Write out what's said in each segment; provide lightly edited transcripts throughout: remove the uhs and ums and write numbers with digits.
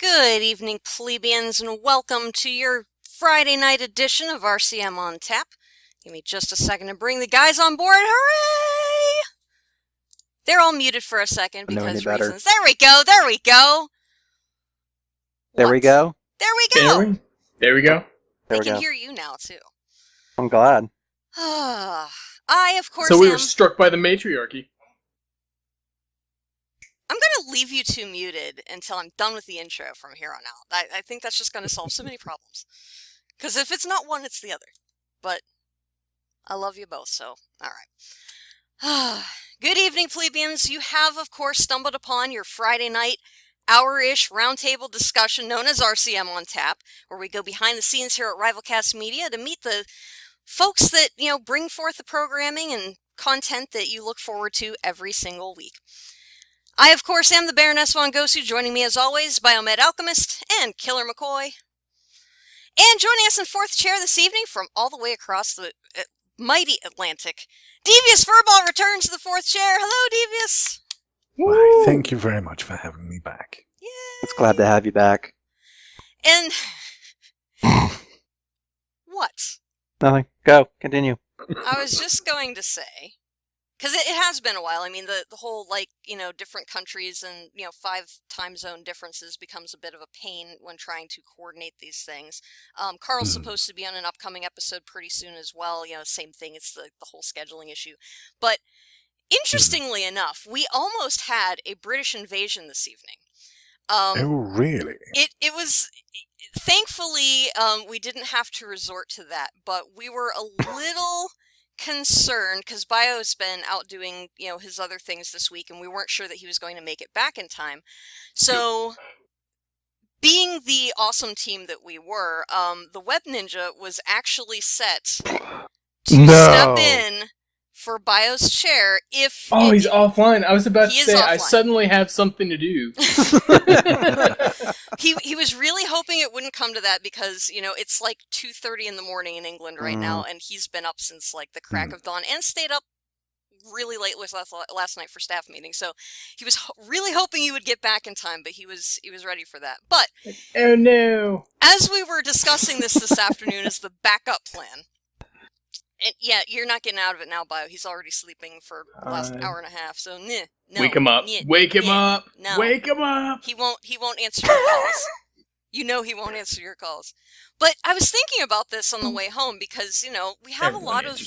Good evening, plebeians, and welcome to your Friday night edition of RCM on Tap. Give me just a second to bring the guys on board. Hooray! They're all muted for a second because reasons. There we go. There we go. There we go. They can hear you now, too. I'm glad. I, of course, So we were struck by the matriarchy. I'm going to leave you two muted until I'm done with the intro from here on out. I think that's just going to solve so many problems. Because if it's not one, it's the other. But I love you both, so all right. Good evening, plebeians. You have, of course, stumbled upon your Friday night hour-ish roundtable discussion known as RCM on Tap, where we go behind the scenes here at RivalCast Media to meet the folks that, bring forth the programming and content that you look forward to every single week. I, of course, am the Baroness Von Gosu, joining me as always, Biomed Alchemist and Killer McCoy. And joining us in fourth chair this evening from all the way across the mighty Atlantic, Devious Furball returns to the fourth chair. Hello, Devious. Why, thank you very much for having me back. Yay. It's glad to have you back. And what? Nothing. Go. Continue. I was just going to say, because it has been a while. I mean, the whole, different countries and, 5 time zone differences becomes a bit of a pain when trying to coordinate these things. Carl's supposed to be on an upcoming episode pretty soon as well. Same thing. It's the whole scheduling issue. But interestingly enough, we almost had a British invasion this evening. Oh, really? It was... Thankfully, we didn't have to resort to that, but we were a little concerned because Bio's been out doing, his other things this week, and we weren't sure that he was going to make it back in time. So, being the awesome team that we were, the Web Ninja was actually set to step in for Bio's chair if... Oh, he's offline. I was about to say, offline. I suddenly have something to do. He was really hoping it wouldn't come to that because, it's like 2:30 in the morning in England right now, and he's been up since, the crack of dawn and stayed up really late last night for staff meeting. So he was really hoping he would get back in time, but he was ready for that. But... Oh, no. As we were discussing this afternoon as the backup plan... And yeah, you're not getting out of it now, Bio. He's already sleeping for the last hour and a half, so no. Wake him up. Wake him up. No. Wake him up. He won't answer your calls. He won't answer your calls. But I was thinking about this on the way home because, we have a lot of,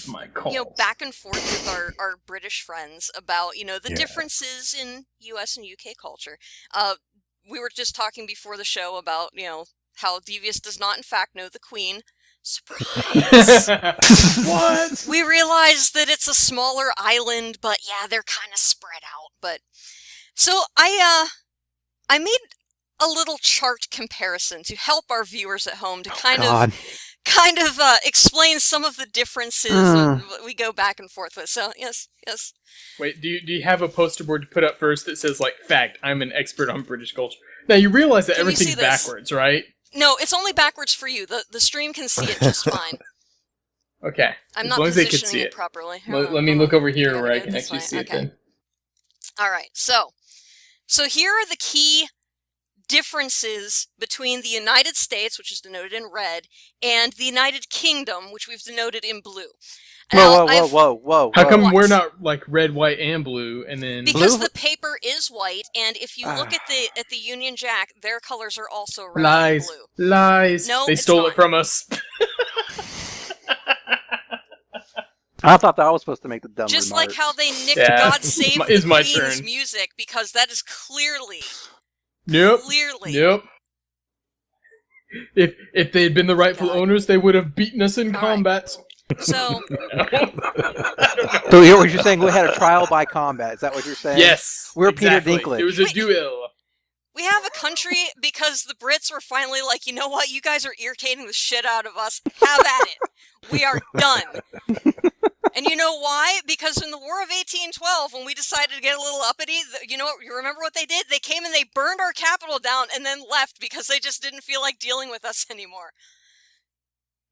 back and forth with our British friends about, the differences in US and UK culture. We were just talking before the show about, how Devious does not in fact know the Queen. Surprise! What? We realized that it's a smaller island, but yeah, they're kind of spread out. But so I made a little chart comparison to help our viewers at home to kind of explain some of the differences that we go back and forth with. So yes. Wait, do you have a poster board to put up first that says fact? I'm an expert on British culture. Now you realize that everything's backwards, right? No, it's only backwards for you. The stream can see it just fine. Okay. I'm not positioning it properly. Let me look over here where I can actually see it then. All right. So here are the key differences between the United States, which is denoted in red, and the United Kingdom, which we've denoted in blue. Whoa. How come we're not red, white, and blue, and then... Because the paper is white, and if you look at the Union Jack, their colors are also red and blue. Lies. No, they stole it from us. I thought that I was supposed to make the dumb Just remarks. like how they nicked God Save the my Queen's turn. music, because that is clearly... Nope. Clearly. Nope. If they had been the rightful owners, they would have beaten us in combat. So... So what you're saying, we had a trial by combat, is that what you're saying? Yes. We're exactly. Peter Dinklage. It was a duel. We have a country because the Brits were finally like, you know what, you guys are irritating the shit out of us. Have at it. We are done. And you know why? Because in the War of 1812, when we decided to get a little uppity, you remember what they did? They came and they burned our capital down and then left because they just didn't feel like dealing with us anymore.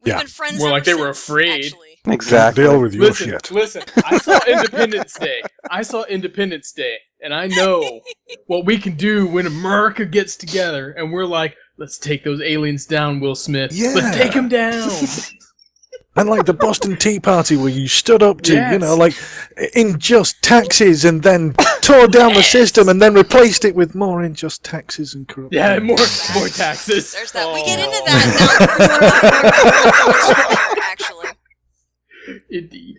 We've been friends more ever like they were since, afraid. Actually. Exactly. Deal with your Listen, shit. listen. I saw Independence Day, and I know what we can do when America gets together, and we're like, let's take those aliens down, Will Smith. Yeah. Let's take them down. And like the Boston Tea Party where you stood up to, Yes. you know, like unjust taxes and then tore down the system and then replaced it with more unjust taxes and corruption. Yeah, more taxes. There's that. We get into Oh. that now. Actually. Indeed.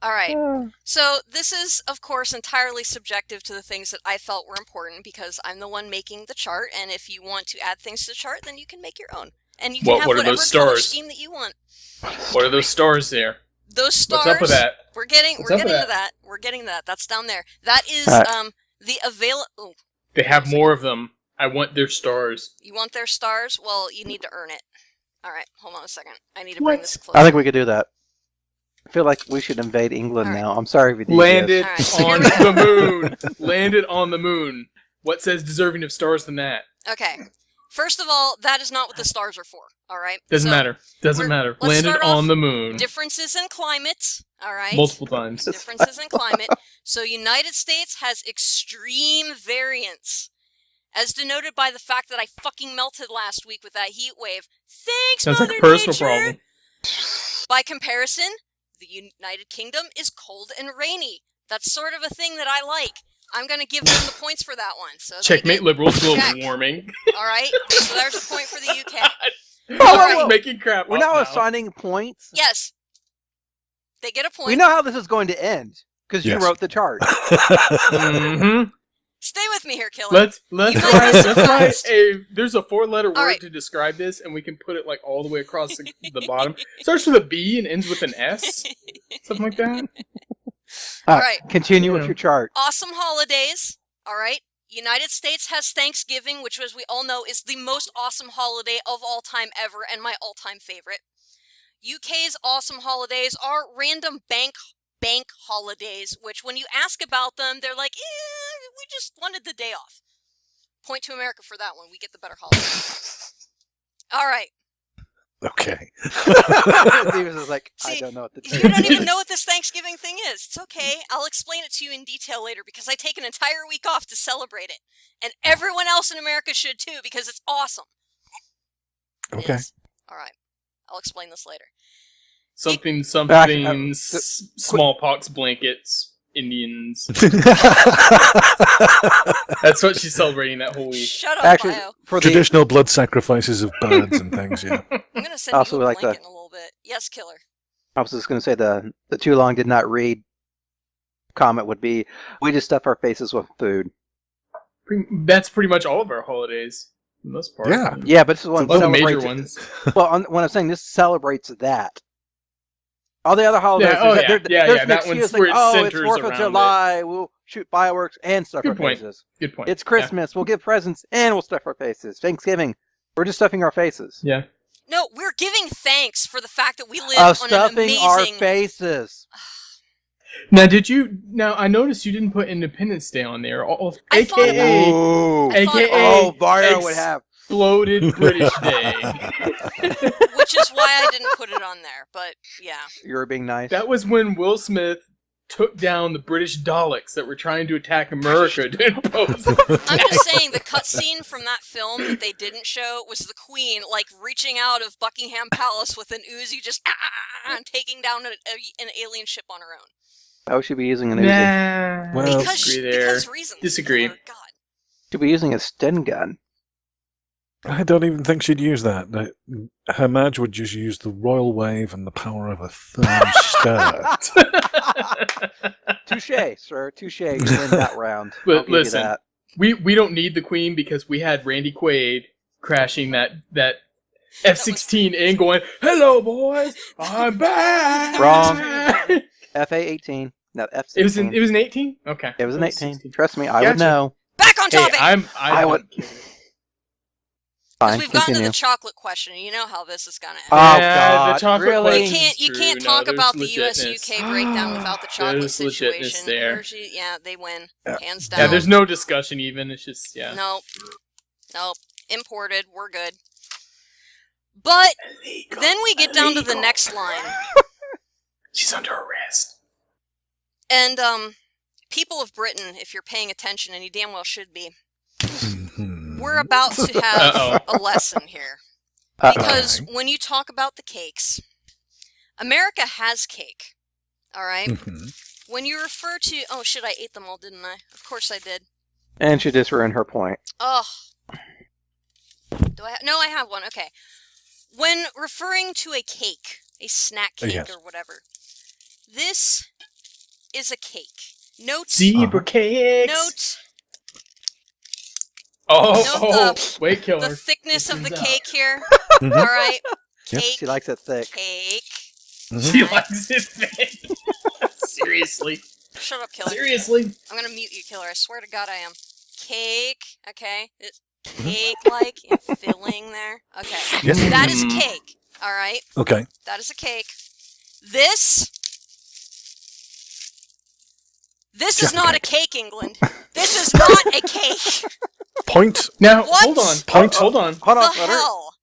All right. So this is, of course, entirely subjective to the things that I felt were important because I'm the one making the chart, and if you want to add things to the chart, then you can make your own. And you can What have are whatever those color stars? scheme that you want. What are those stars there? Those stars. What's up with that? We're getting What's up to with that? that. We're getting to that. That's down there. That is the Oh, They have more of them. I want their stars. you want their stars? Well, you need to earn it. All right, hold on a second. I need to bring What? this closer. I think we could do that. I feel like we should invade England All right. now. I'm sorry if you did. Landed All right, so on here we the moon. Landed on the moon. What says deserving of stars than that? Okay. First of all, that is not what the stars are for. All right. Doesn't So, matter. Doesn't matter. let's Landed start off on the moon. Differences in climate. All right. Multiple times. Differences in climate. So, United States has extreme variance, as denoted by the fact that I fucking melted last week with that heat wave. Thanks, Sounds Mother like a personal Nature. problem. By comparison, the United Kingdom is cold and rainy. That's sort of a thing that I like. I'm going to give them the points for that one. So they Checkmate get- liberals, global Check. warming. All right. So there's a point for the UK. I'm right. just making crap We're up now now. assigning points. Yes. They get a point. We know how this is going to end because you Yes. wrote the chart. Mhm. Stay with me here, Killer. Let's You might be write surprised. there's a 4-letter word right. to describe this, and we can put it like all the way across the bottom. Starts with a B and ends with an S, something like that. All right. Continue with Yeah. your chart. Awesome holidays. All right. United States has Thanksgiving, which, as we all know, is the most awesome holiday of all time ever and my all-time favorite. UK's awesome holidays are random bank holidays, which when you ask about them, they're like, we just wanted the day off. Point to America for that one. We get the better holiday. All right. Okay. Davis is like, I See, don't know what the You don't even know what this Thanksgiving thing is. It's okay. I'll explain it to you in detail later because I take an entire week off to celebrate it. And everyone else in America should too because it's awesome. It Okay. is. All right. I'll explain this later. Something, Actually, smallpox blankets, Indians. That's what she's celebrating that whole week. Shut up, Actually, Bio. for the Traditional blood sacrifices of birds and things, yeah. I'm going to send Also, you a like blanket in a little bit. Yes, Killer. I was just going to say the too long did not read comment would be we just stuff our faces with food. That's pretty much all of our holidays, for the most part. Yeah. Yeah, but this is one All the celebrates major ones. Well, when I'm saying this celebrates that. All the other holidays, Yeah, oh, there's yeah, an that excuse one's like, where it oh, it's centers 4th of around July, we'll shoot fireworks and stuff Good our point. faces. Good point. It's Christmas, we'll give presents and we'll stuff our faces. Thanksgiving, we're just stuffing our faces. Yeah. No, we're giving thanks for the fact that we live Of on an stuffing our amazing... faces. Now, I noticed you didn't put Independence Day on there. I thought about AKA, it. Ooh. I thought AKA, Oh, Barrio would have. exploded British Day. Which is why I didn't put it on there, but yeah. You're being nice. That was when Will Smith took down the British Daleks that were trying to attack America to impose. I'm just saying the cutscene from that film that they didn't show was the Queen, like, reaching out of Buckingham Palace with an Uzi, just and taking down an alien ship on her own. How should be using an Uzi? Nah. Well, Because reasons. Disagree. Killer. God. Should be using a Sten gun. I don't even think she'd use that. Her Madge would just use the royal wave and the power of a firm stir. Touche, sir. Touche. You win that round. But I'll give you listen, that. we don't need the Queen because we had Randy Quaid crashing that F-16 and going, "Hello, boys, I'm back." Wrong. FA-18. No, F-16. It was an 18. Okay. It was an 18. Trust me, I Gotcha. would know. Back on Hey, topic! I would- don't care. Fine, We've gotten to continue. the chocolate question, and you know how this is gonna end. Oh, Yeah, God, the chocolate really? question You is can't true. talk No, about the there's US-UK breakdown without the chocolate There's legitness situation. there. Yeah, they win. Yeah. Hands down. Yeah, there's no discussion even. It's just, yeah. Nope. Imported. We're good. But then we get down to the next line. She's under arrest. And, people of Britain, if you're paying attention, and you damn well should be, we're about to have a lesson here. Because when you talk about the cakes, America has cake. All right? When you refer to... Oh, shit, I ate them all, didn't I? Of course I did. And she just ruined her point. Oh. Do I No, I have one. Okay. When referring to a cake, a snack cake or whatever, this is a cake. Note... Zebra cakes! Note... Wait, killer. The thickness of the cake here. All right? Cake. She likes it thick. Cake. She likes it thick. Seriously. Shut up, killer. Seriously. I'm gonna mute you, killer. I swear to God I am. Cake. Okay. It's cake-like filling there. Okay. Yes. That is cake. All right? Okay. That is a cake. This is not a cake, England. This is not a cake. Point. Now, What? hold on. Point. Hold on. Hold on, The let her. hell?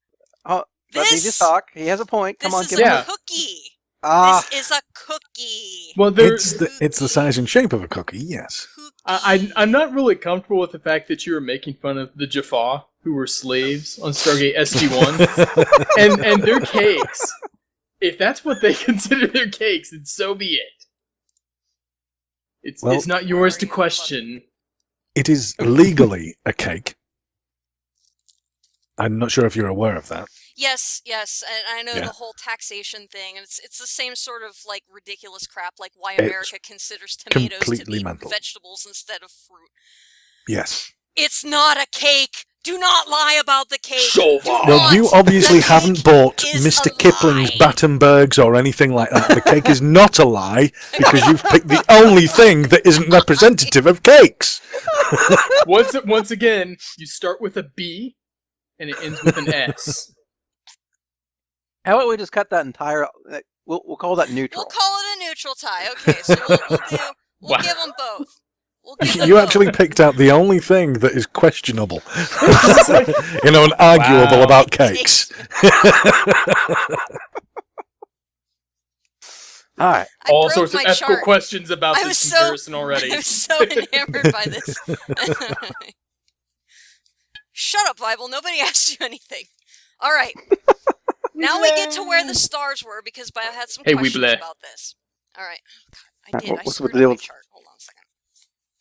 Let me just talk. He has a point. Come on, This give is me. a Yeah. cookie. Ah, This is a cookie. Well, It's the size and shape of a cookie. Yes. Cookie. I'm not really comfortable with the fact that you were making fun of the Jaffa, who were slaves on Stargate SG-1, and their cakes. If that's what they consider their cakes, then so be it. It's not yours to question. It is legally a cake. I'm not sure if you're aware of that. Yes, and I know Yeah. the whole taxation thing, and it's the same sort of like ridiculous crap, like why It's America considers tomatoes to completely be mental. vegetables instead of fruit. Yes. It's not a cake. Do not lie about the cake. So Do far. Well, not. you obviously The haven't cake bought is Mr. a Kipling's lie. Battenbergs or anything like that. The cake is not a lie because you've picked the only thing that isn't representative of cakes. Once again, you start with a B, and it ends with an S. how about we just cut that entire? We'll call that neutral. We'll call it a neutral tie. Okay, so we'll Wow. give them both. We'll give them You both. actually picked out the only thing that is questionable, and arguable Wow. about cakes. All right. I All broke sorts of my ethical chart. questions about I was this so- comparison already. I was so enamored by this. Shut up, Bible. Nobody asked you anything. All right. Now we get to where the stars were because Bio had some Hey, questions Weeble. about this. All right. God, I did. I What's screwed with the up my deal? chart. Hold on a second.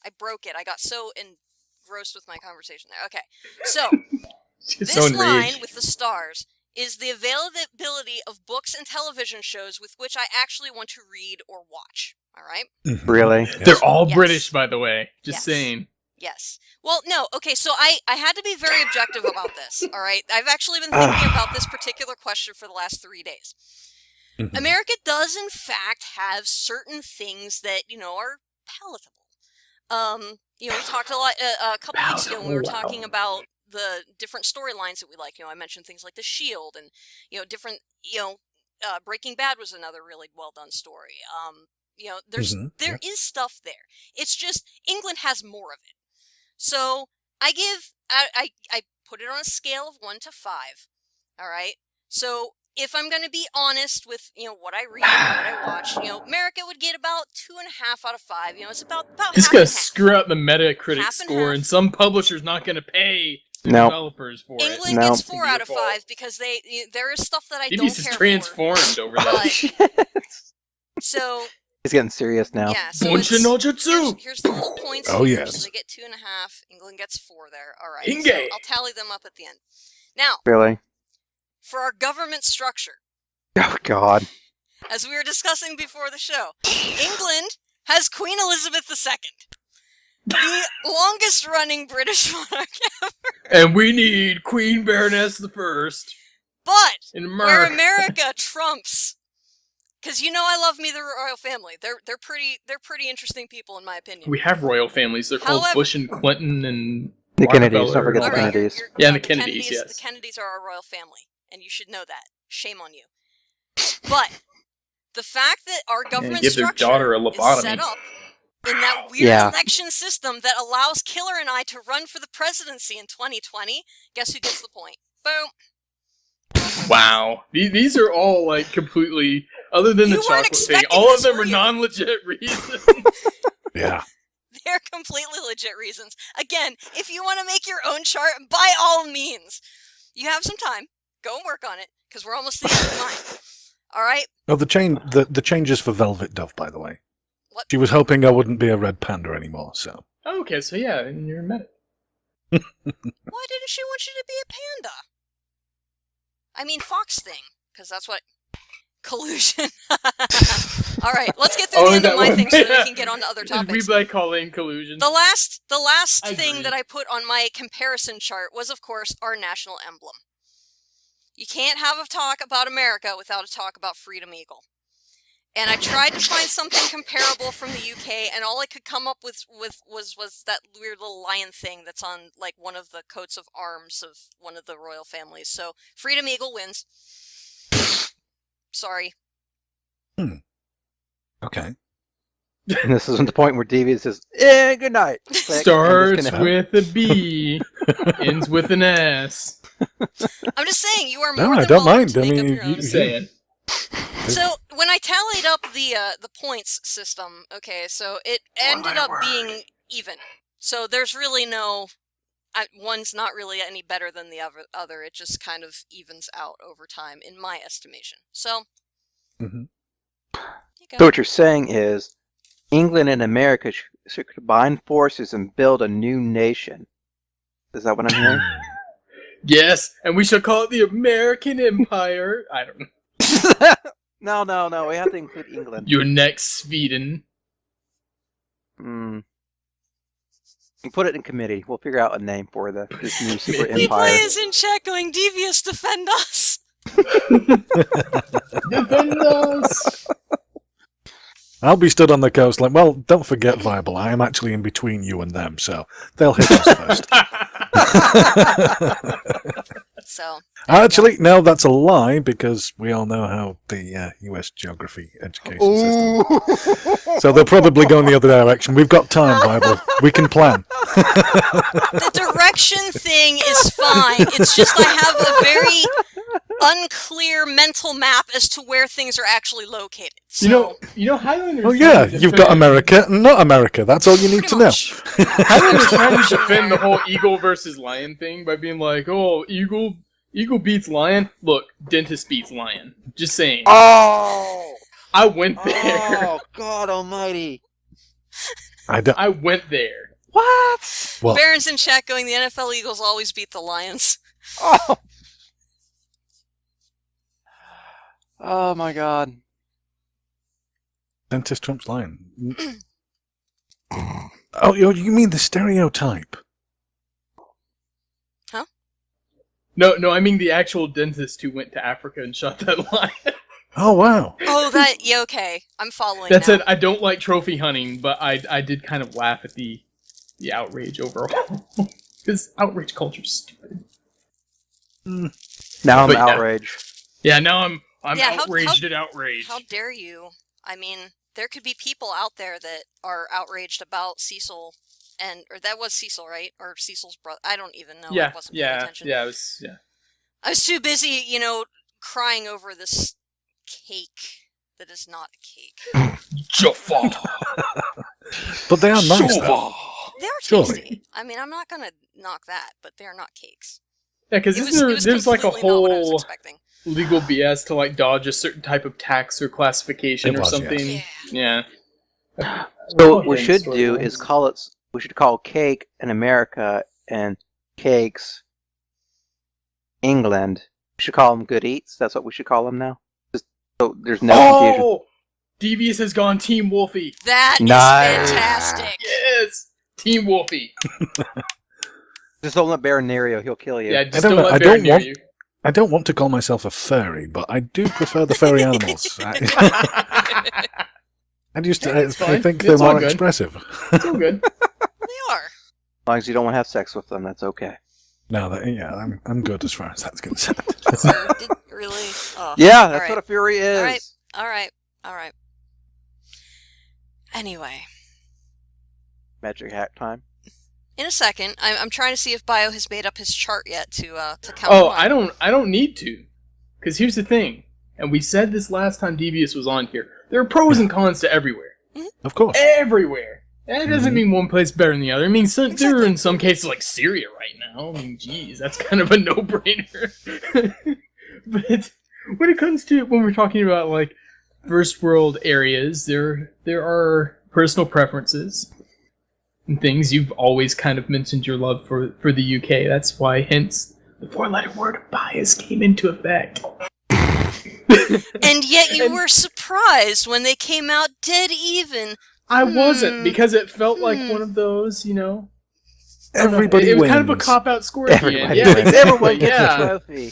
I broke it. I got so engrossed with my conversation there. Okay. So She's this so line enraged. with the stars is the availability of books and television shows with which I actually want to read or watch. All right. Really? Yes. They're all Yes. British, by the way. Just Yes. saying. Yes. Well, no. Okay, so I had to be very objective about this, all right? I've actually been thinking about this particular question for the last 3 days. Mhm. America does, in fact, have certain things that, are palatable. We talked a couple weeks ago when we were talking about the different storylines that we like. I mentioned things like The Shield and, different, Breaking Bad was another really well-done story. There is stuff there. It's just England has more of it. So I put it on a scale of 1 to 5. All right. So if I'm going to be honest with what I read and what I watch, America would get about 2.5 out of 5. It's about This half gonna and half. screw out the Metacritic Half and score, half. and some publishers not gonna pay the No. developers for it. England No. gets 4 It's out of your fault. 5 because there is stuff that I don't Devious is care transformed over that. for. So He's getting serious now. yeah, so Bunshin no Jutsu! here's the whole points. Oh, here. yes. So they get 2.5. England gets 4 there. All right. Hinge! So I'll tally them up at the end. Now, Really? for our government structure, Oh God. as we were discussing before the show, England has Queen Elizabeth II, the longest-running British monarch ever. And we need Queen Baroness the First But in where America. America trumps, because I love me the royal family. They're pretty interesting people in my opinion. We have royal families. They're called However- Bush and Clinton and The Kennedys. Don't Rockefeller. forget All the right, Kennedys. Yeah, no, the Kennedys, yes. The Kennedys are our royal family, and you should know that. Shame on you. But the fact that our government give their structure daughter a is lobotomy. set up in that weird Yeah. election system that allows Killer and I to run for the presidency in 2020, guess who gets the point? Boom. Wow. These are all, like, completely Other than You the weren't chocolate thing, expecting all of this, them were are you? non-legit reasons. Yeah. They're completely legit reasons. Again, if you want to make your own chart, by all means. You have some time. Go and work on it, because we're almost to the end of mine. All right? Oh, the changes for Velvet Dove, by the way. What? She was hoping I wouldn't be a red panda anymore, so. Oh, okay, so yeah, and you're a medic. Why didn't she want you to be a panda? I mean, fox thing, because that's what... Collusion. All right, let's get through the end of my thing so that we can get on to other topics. We like calling collusion. The last I thing agree. that I put on my comparison chart was, of course, our national emblem. You can't have a talk about America without a talk about Freedom Eagle. And I tried to find something comparable from the UK, and all I could come up with was that weird little lion thing that's on like one of the coats of arms of one of the royal families. So Freedom Eagle wins. Sorry. Okay. And this is the point where Devious says, good night. Click, and Starts disconnect. with a B, ends with an S. I'm just saying, you are No, more I than don't welcome mind. to I make mean, up your own. Just saying. So when I tallied up the points system, okay, so it ended up being even. So there's really no, one's not really any better than the other. It just kind of evens out over time, in my estimation. So, Mhm. you go. So what you're saying is, England and America should combine forces and build a new nation. Is that what I'm hearing? Yes, and we shall call it the American Empire. I don't know. No. We have to include England. Your next Sweden. We'll put it in committee. We'll figure out a name for this new super Maybe. empire. Replay is in chat going, Devious, defend us! Defend us! I'll be stood on the coast like, well, don't forget, Viable, I am actually in between you and them, so they'll hit us first. So, Actually, no, that's a lie, because we all know how the US geography education system. So they'll probably go in the other direction. We've got time, Bible. We can plan. the direction thing is fine. It's just I have a very unclear mental map as to where things are actually located. So, You know, Highlander. Oh yeah, you've got America and not America. That's all you need to know. Highlander's trying to defend the whole eagle versus lion thing by being like, "Oh, eagle beats lion." Look, dentist beats lion. Just saying. Oh! I went there. Oh, God almighty. I went there. What? Well, Baron's in chat going, the NFL Eagles always beat the Lions. Oh! Oh, my God. dentist trumps lion. Oh, you mean the stereotype? No, I mean the actual dentist who went to Africa and shot that lion. Oh, wow. Oh, yeah, okay. I'm following That now. said, I don't like trophy hunting, but I did kind of laugh at the outrage overall. Because outrage culture's stupid. Now I'm But yeah. outraged. Yeah, now I'm Yeah, outraged at outrage. How dare you? I mean, there could be people out there that are outraged about Cecil, or that was Cecil, right? Or Cecil's brother. I don't even know. I wasn't paying attention. it was, yeah. I was too busy, crying over this cake that is not a cake. Jaffa. But they are nice, though. They are Surely. tasty. I mean, I'm not gonna knock that, but they are not cakes. Yeah, because It was there's like a completely not what I was whole expecting. legal BS to like dodge a certain type of tax or classification It or was, something. Yeah. Yeah. So what we should do is we should call cake in America and cakes England. We should call them good eats. That's what we should call them now. Just so there's no confusion. Oh! Devious has gone Team Wolfie. That is Nice. fantastic. Yes! Team Wolfie. Just don't let Baron near you. He'll kill you. Yeah, just don't don't know, let I Baron don't near want- you. I don't want to call myself a furry, but I do prefer the furry animals. I It's fine. think It's they're all more good. expressive. It's all good. They are. As long as you don't want to have sex with them, that's okay. No, I'm good as far as that's concerned. So, really? Oh. Yeah, that's Alright. what a fury is. All right. Anyway, Magic hat time. in a second, I'm trying to see if Bio has made up his chart yet to count. Oh, one. I don't need to. Because here's the thing. And we said this last time Devious was on here. There are pros and cons to everywhere. Of course. Everywhere. And it doesn't mean one place better than the other. I mean, there are in some Exactly. cases like Syria right now. I mean, geez, that's kind of a no-brainer. But when it comes to when we're talking about like first world areas, there are personal preferences and things. You've always kind of mentioned your love for the UK. That's why, hence, the 4-letter word bias came into effect. And yet you were surprised when they came out dead even. I wasn't, because it felt like one of those, you know. Everybody it was wins. kind of a cop-out score at the end. Everybody Yeah, wins. exactly. Everyone gets a Yeah. trophy.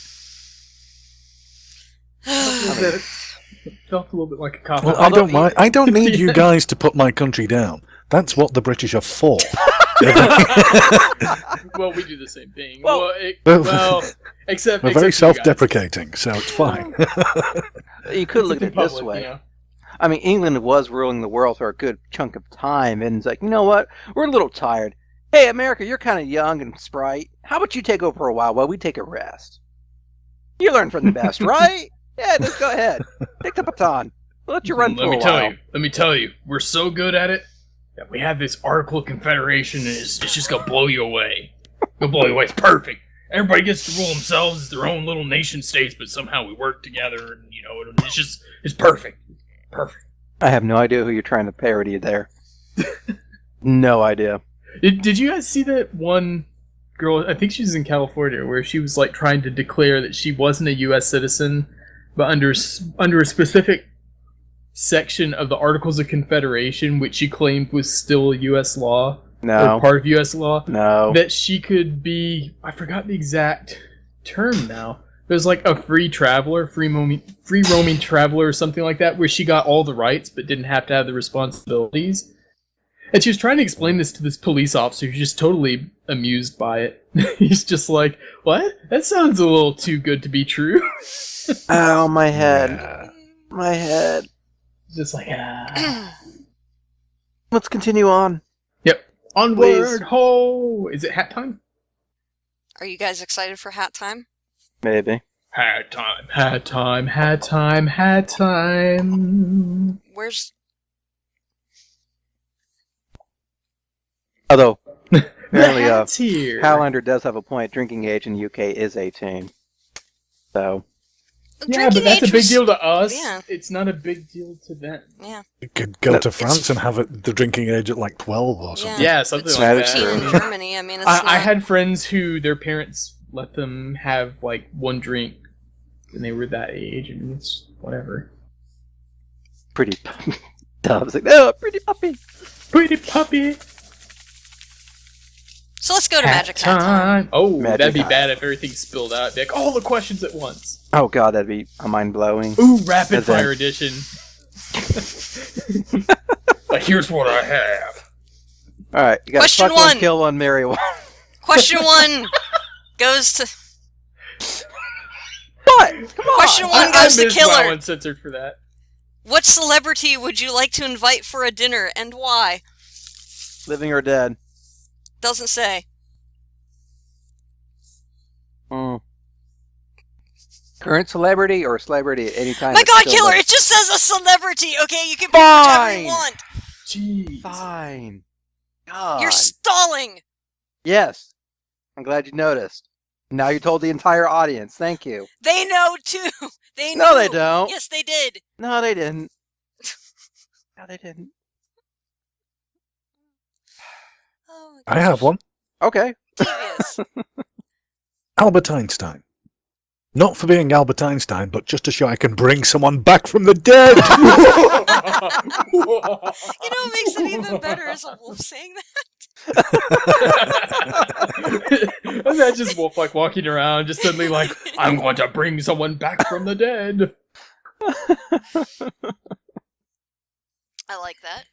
It felt a little bit like a cop-out. Well, I don't mind. I don't need you guys to put my country down. That's what the British are for. Well, we do the same thing. Well- Except We're except very you guys. self-deprecating, so it's fine. You could look at Except it in this public, way. you know. I mean, England was ruling the world for a good chunk of time, and it's like, you know what? We're a little tired. Hey, America, you're kind of young and sprite. How about you take over for a while we take a rest? You learn from the best, right? Yeah, just go ahead. Take the baton. We'll let you run for a while. Let me tell you, we're so good at it that we have this Article of Confederation, and it's just gonna blow you away. It'll blow you away. It's perfect. Everybody gets to rule themselves as their own little nation states, but somehow we work together, and you know, it's perfect. Perfect. I have no idea who you're trying to parody there. No idea. Did you guys see that one girl? I think she was in California, where she was like trying to declare that she wasn't a U.S. citizen, but under a specific section of the Articles of Confederation, which she claimed was still U.S. law No. or part of U.S. law, No. that she could be. I forgot the exact term now. It was like a free traveler, free roaming traveler, or something like that, where she got all the rights but didn't have to have the responsibilities. And she was trying to explain this to this police officer who's just totally amused by it. He's just like, what? That sounds a little too good to be true. Ow, my head. Yeah. My head. Just like, ah. Let's continue on. Yep. Onward, Please. ho! Is it hat time? Are you guys excited for hat time? Maybe. Hat time, hat time, hat time, hat time. Where's... Although, The apparently, hat's here. Highlander does have a point. Drinking age in the UK is 18. So, Yeah, Drinking but that's a age big was- deal to us. Yeah. It's not a big deal to them. Yeah. You could go to France and have the drinking age at like 12 or something. Yeah, something It's like that. 14 in True. Germany. I mean, it's I not... had friends who their parents let them have like one drink when they were that age, and it's whatever. pretty Dub's like, oh, pretty puppy. Pretty puppy. So let's go to Magic Hat Time. Oh, Magic that'd be time. bad if everything spilled out. It'd be like all the questions at once. Oh god, that'd be mind-blowing. Ooh, rapid And then- fire edition. Like, here's what I have. Alright, you gotta Question fuck one, one. kill one, marry one. Question 1 goes to... What? Come on! Question 1 I goes to missed Killer. my uncensored for that. What celebrity would you like to invite for a dinner, and why? Living or dead? Doesn't say. Current celebrity or celebrity at any time? My that's God, still Killer! living? It just says a celebrity. Okay, you can pick whichever you Fine. want. Jeez. Fine. God. You're stalling. Yes. I'm glad you noticed. Now you told the entire audience. Thank you. They know too. They No, knew. they don't. Yes, they did. No, they didn't. No, they didn't. Oh, I have one. Okay. Devious. Albert Einstein. Not for being Albert Einstein, but just to show I can bring someone back from the dead. You know what makes it even better is a wolf saying that. Imagine Wolf like walking around, just suddenly like, I'm going to bring someone back from the dead. I like that.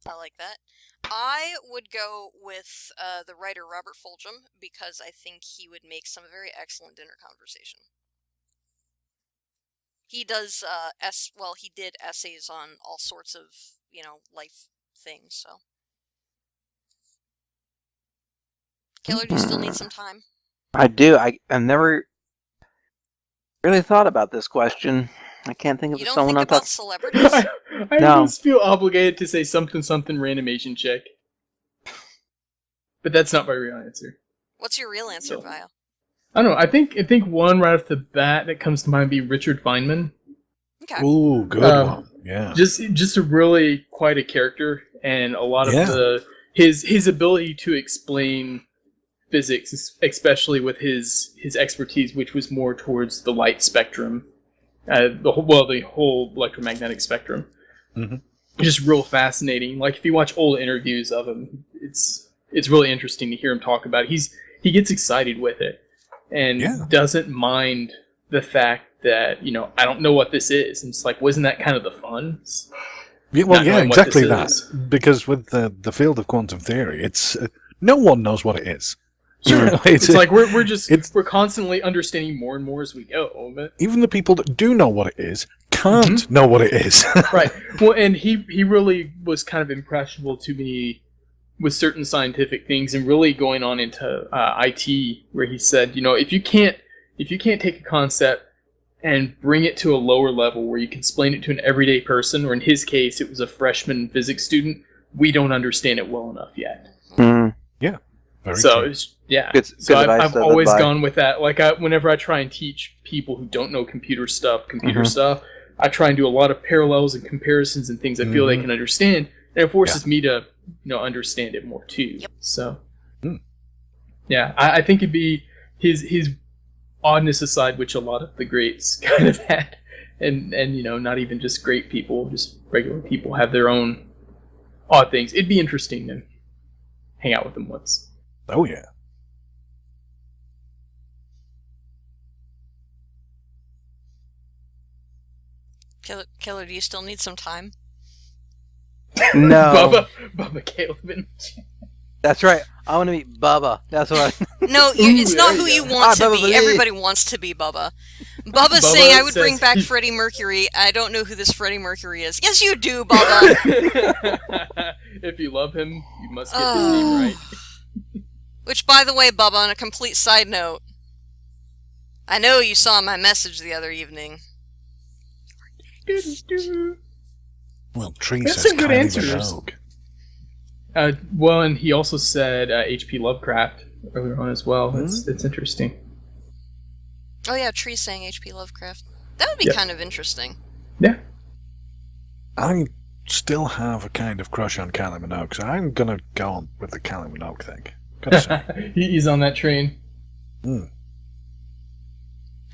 I like that. I would go with the writer Robert Fulghum because I think he would make some very excellent dinner conversation. He does he did essays on all sorts of, life things, so. Killer, do you still need some time? I do. I've never really thought about this question. I can't think of You don't someone think on about top. celebrities? I No. almost feel obligated to say something random Asian chick. But that's not my real answer. What's your real answer, So- Vio? I don't know. I think one right off the bat that comes to mind would be Richard Feynman. Okay. Ooh, good Um, one. Yeah. Just a really quite a character, and a lot of Yeah. his ability to explain physics, especially with his expertise, which was more towards the light spectrum, the whole electromagnetic spectrum. Mhm. Just real fascinating. Like if you watch old interviews of him, it's really interesting to hear him talk about it. He gets excited with it and Yeah. doesn't mind the fact that I don't know what this is. And it's like, wasn't that kind of the fun? Yeah, well, not yeah, knowing what exactly this that. is. Because with the field of quantum theory, it's no one knows what it is. Sure. It's It's like we're it's- constantly understanding more and more as we go. But even the people that do know what it is can't know what it is. right. Well, and he really was kind of impressionable to me with certain scientific things, and really going on into IT, where he said, if you can't take a concept and bring it to a lower level where you can explain it to an everyday person, or in his case, it was a freshman physics student, we don't understand it well enough yet. Mm. Very So true. it's yeah. Good So advice I've to live always by. gone with that. Like whenever I try and teach people who don't know computer stuff, I try and do a lot of parallels and comparisons and things I feel they Mhm. can understand, and it forces me to understand it more too. Yep. So Hmm. yeah, I think it'd be his oddness aside, which a lot of the greats kind of had, and not even just great people, just regular people have their own odd things. It'd be interesting to hang out with them once. Oh, yeah. Killer, do you still need some time? No, Bubba Caleb. that's right. I want to meet Bubba. That's what. No, it's Ooh, not there who you you go. want to Bubba be. Lee. Everybody wants to be Bubba. Bubba's Bubba saying, I would says bring back he- Freddie Mercury. I don't know who this Freddie Mercury is. Yes, you do, Bubba. If you love him, you must get his name right. Which, by the way, Bubba, on a complete side note, I know you saw my message the other evening. Well, Tree That's says some good Kylie answers. Minogue. Well, and he also said H.P. Lovecraft earlier on as well. That's interesting. Oh yeah, Tree saying H.P. Lovecraft. That would be Yeah. kind of interesting. Yeah. I still have a kind of crush on Kylie Minogue, so I'm going to go on with the Kylie Minogue thing. Gotta say. He's on that train.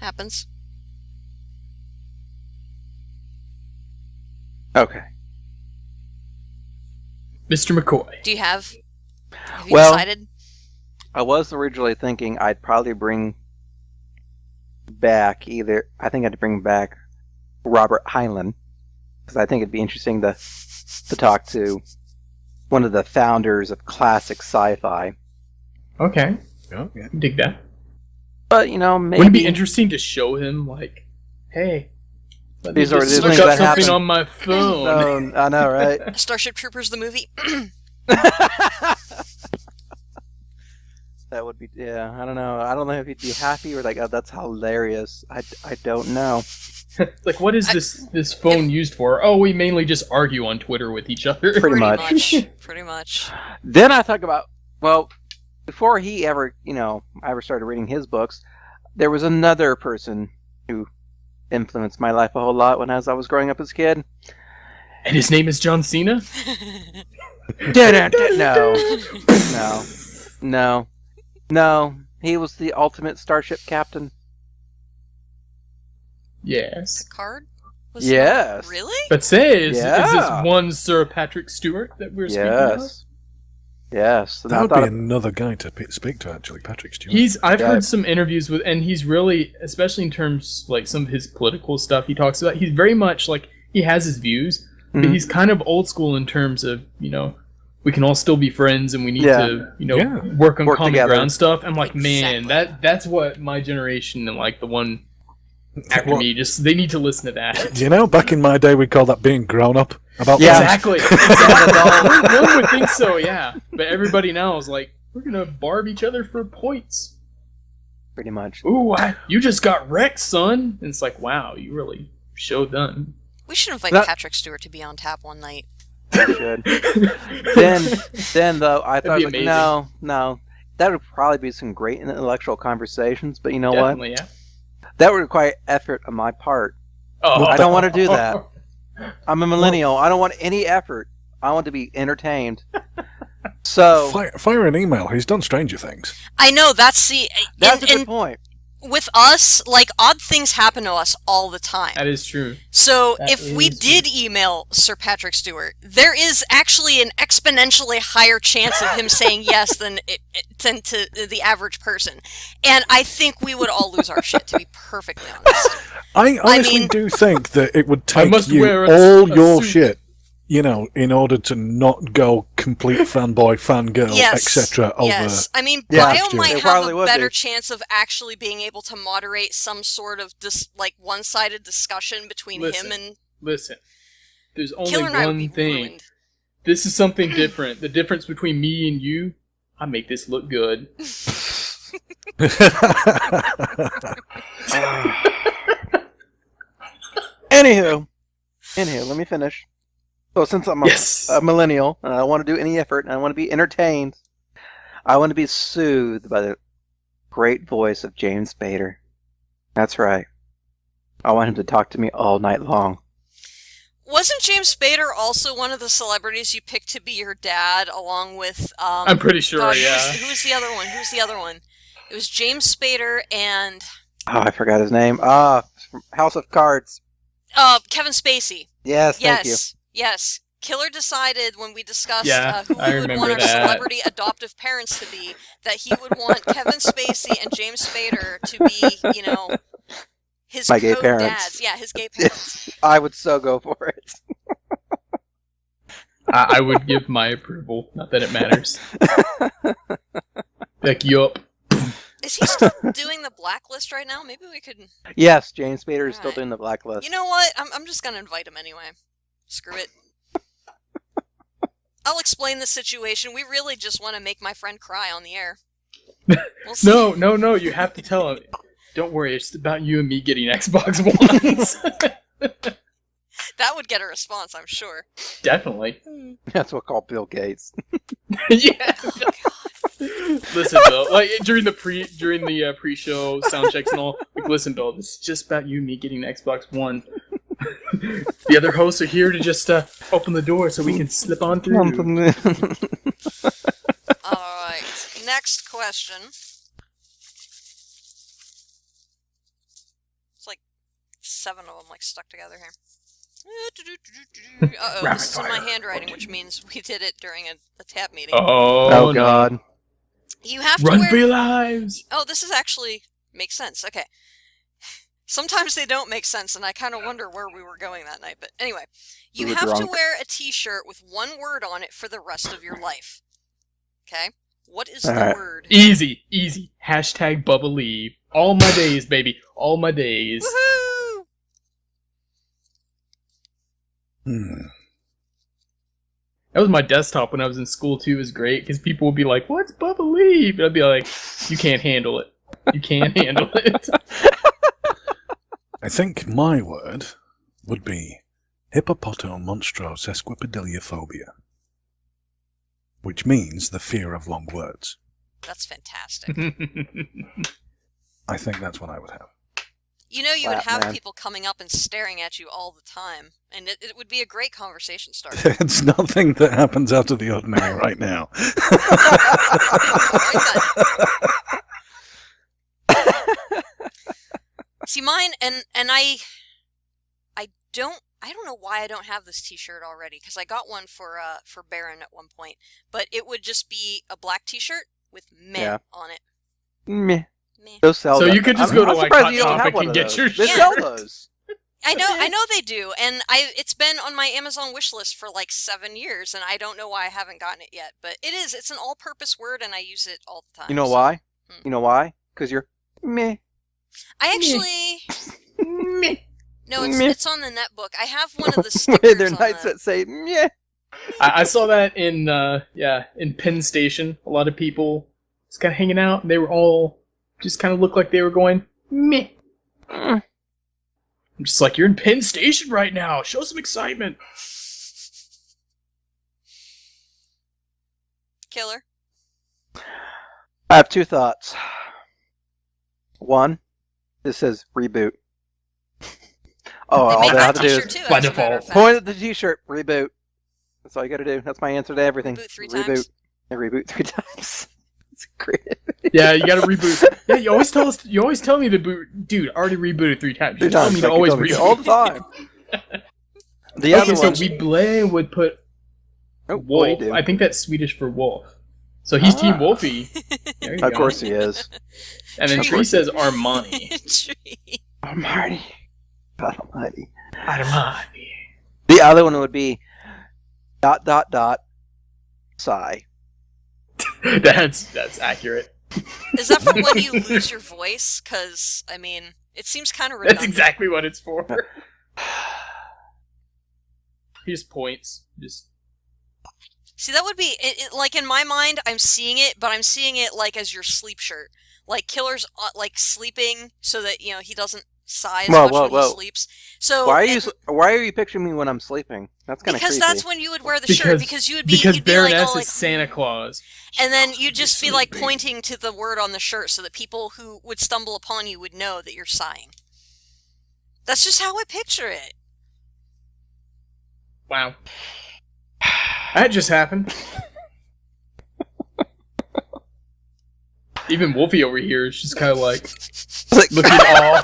Happens. Okay. Mr. McCoy. Do you have you Well- decided? I was originally thinking I'd probably bring back I think I'd bring back Robert Heinlein, because I think it'd be interesting to talk to one of the founders of classic sci-fi. Okay. Oh, yeah. Dig that. But maybe Wouldn't it be interesting to show him, like, hey, let me These are just the look things up that something happen. on my phone. I know, right? Starship Troopers the movie? That would be, yeah, I don't know. I don't know if he'd be happy or like, oh, that's hilarious. I don't know. Like, what is this phone used for? Oh, we mainly just argue on Twitter with each other. Pretty much. Pretty much. Then I talk about, well, before he ever, I ever started reading his books, there was another person who influenced my life a whole lot when I was growing up as a kid. And his name is John Cena? No. He was the ultimate starship captain. Yes. Picard? Yes. Really? But say, is Yeah. this one Sir Patrick Stewart that we're speaking of? Yes. That would be another guy to speak to, actually, Patrick Stewart. I've Yeah. heard some interviews with, and he's really, especially in terms like some of his political stuff he talks about, he's very much like, he has his views, but Mhm. he's kind of old school in terms of, we can all still be friends and we need Yeah. to, Yeah. work on Work common together. ground stuff. I'm like, man, Exactly. that's what my generation and like the one after What- me, just, they need to listen to that. Back in my day, we'd call that being grown up. About Yeah. Exactly. One would think so, yeah. But everybody now is like, we're gonna barb each other for points. Pretty much. Ooh, you just got wrecked, son. And it's like, wow, you really show done. We should invite That- Patrick Stewart to be on tap one night. Should. then though, I thought, be like, amazing. no. That would probably be some great intellectual conversations, but you know what? Definitely, yeah. That would require effort on my part. Oh. I don't want to do that. I'm a millennial. I don't want any effort. I want to be entertained. So Fire an email. He's done Stranger Things. I know, that's that's a good point. with us, like, odd things happen to us all the time. That is true. So That if we is did email Sir Patrick Stewart, there is actually an exponentially higher chance of him saying yes than to the average person. And I think we would all lose our shit, to be perfectly honest. I honestly mean- do think that it would take must you wear all a your suit. shit, in order to not go complete fanboy, fangirl, Yes. etc. over. Yes. I mean, Yeah, Bio might it have probably a would better be. chance of actually being able to moderate some sort of one-sided discussion between him and Listen, there's only Killer and I would be one thing. ruined. This is something different. The difference between me and you, I make this look good. Anywho, let me finish. So since I'm Yes. a millennial and I don't want to do any effort and I want to be entertained, I want to be soothed by the great voice of James Spader. That's right. I want him to talk to me all night long. Wasn't James Spader also one of the celebrities you picked to be your dad, along with I'm pretty sure, God, yeah. Who was the other one? Who's the other one? It was James Spader and Oh, I forgot his name. From House of Cards. Kevin Spacey. Yes, thank you. Yes. Killer decided when we discussed Yeah, who I we would remember want our that. celebrity adoptive parents to be, that he would want Kevin Spacey and James Spader to be, his My gay co-dads. parents. Yeah, his gay parents. I would so go for it. I would give my approval. Not that it matters. Like, yup. Is he still doing the Blacklist right now? Maybe we could... Yes, James Spader is still Alright. doing the Blacklist. You know what? I'm just going to invite him anyway. Screw it. I'll explain the situation. We really just want to make my friend cry on the air. We'll see. No, you have to tell him. Don't worry, it's about you and me getting Xbox Ones. That would get a response, I'm sure. Definitely. That's what I call Bill Gates. Yeah. Oh, God. Listen, Bill. Like during the pre-show sound checks and all. Like, listen, Bill. This is just about you and me getting Xbox One. The other hosts are here to just open the door so we can slip on through. Alright, next question. It's like 7 of them stuck together here. Uh-oh, Rapid this is in my fire. handwriting, which means we did it during a tab meeting. Oh, Oh, no. God. You have to Run wear... for your lives! Oh, this is actually... makes sense. Okay. Sometimes they don't make sense, and I kind of wonder where we were going that night. But anyway, you We were have to drunk. wear a t-shirt with one word on it for the rest of your life. Okay? What is All the right. word? Easy. Hashtag Bubba Leave. All my days, baby. All my days. Woohoo! That was my desktop when I was in school too. It was great because people would be like, "What's Bubba Leave?" And I'd be like, "You can't handle it. You can't handle it." I think my word would be hippopotomonstrosesquipedaliophobia, which means the fear of long words. That's fantastic. I think that's what I would have. You know, you would Flat have man. people coming up and staring at you all the time, and it would be a great conversation starter. It's nothing that happens out of the ordinary right now. See, mine, and I don't know why I don't have this T-shirt already, because I got one for Baron at one point, but it would just be a black T-shirt with meh Yeah. on it. Meh. Meh. They'll sell So them. you could just I'm- go to, I'm like, surprised Hot you don't have Topic one and of get those. your They shit. sell those. I know they do, and it's been on my Amazon wish list for like 7 years, and I don't know why I haven't gotten it yet. But it's an all-purpose word, and I use it all the time. You know so- why? Hmm. You know why? Because you're meh. I actually no, Meh. it's on the netbook. I have one of the stickers They're on nights the... that say meh. I saw that in Penn Station. A lot of people just kind of hanging out, and they were all just kind of looked like they were going meh. Mm. I'm just like, you're in Penn Station right now. Show some excitement. Killer. I have two thoughts. One, this says reboot. Oh, They all make they have that to do t-shirt is too, by as a matter default. of fact. point at the t-shirt, reboot. That's all you got to do. That's my answer to everything. Reboot 3 Reboot. times. And reboot 3 times. It's great. Yeah, you gotta reboot. Yeah, you always tell me to boot. Dude, already rebooted 3 times. You 3 tell times. me to like you always told me to, reboot. all the time. The Okay, other so one. Weeble would put Oh, what do you wolf. do? I think that's Swedish for wolf. So he's Team Ah. Wolfie. There you Of go. course he is. And then Tree. Tree says Armani. Tree. Almighty. God almighty. Armani. The other one would be ... sigh. That's accurate. Is that for when you lose your voice? Because, I mean, it seems kind of redundant. That's exactly what it's for. He just points. Just See, that would be, like, in my mind, I'm seeing it, but I'm seeing it, like, as your sleep shirt. Like, Killer's, like, sleeping so that, you know, he doesn't sigh as much when he sleeps. So Why are you picturing me when I'm sleeping? That's kind of creepy. Because that's when you would wear the shirt. Because you would be, because you'd be Baroness like, oh, like, is Santa Claus. and then you'd just be, like, pointing to the word on the shirt so that people who would stumble upon you would know that you're sighing. That's just how I picture it. Wow. That just happened. Even Wolfie over here is just kind of like looking all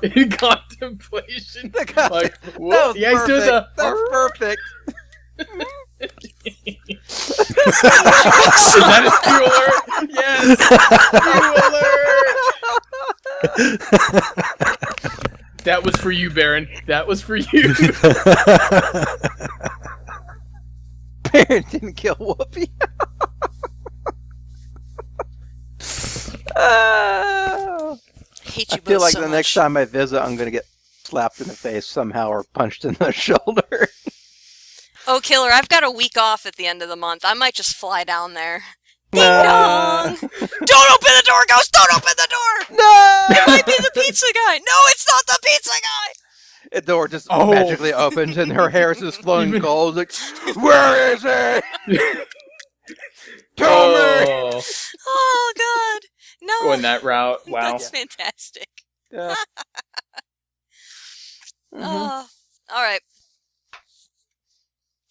in contemplation. Like, what? Yeah, he's doing the. That's perfect. Is that a spew alert? Yes! Spew alert! That was for you, Baron. That was for you. Baron didn't kill Whoopi. I hate you I feel both like so the much. next time I visit, I'm going to get slapped in the face somehow or punched in the shoulder. Oh, Killer, I've got a week off at the end of the month. I might just fly down there. Ding Nah. dong! Don't open the door, Ghost! Don't open the door! No! It might be the pizza guy! No, it's not the pizza guy! The door just Oh. magically opens and her hair is just flowing gold. Like, where is he? Tell me! Oh, Oh, God. No. going that route. Wow. That's fantastic. Yeah. Oh, all right.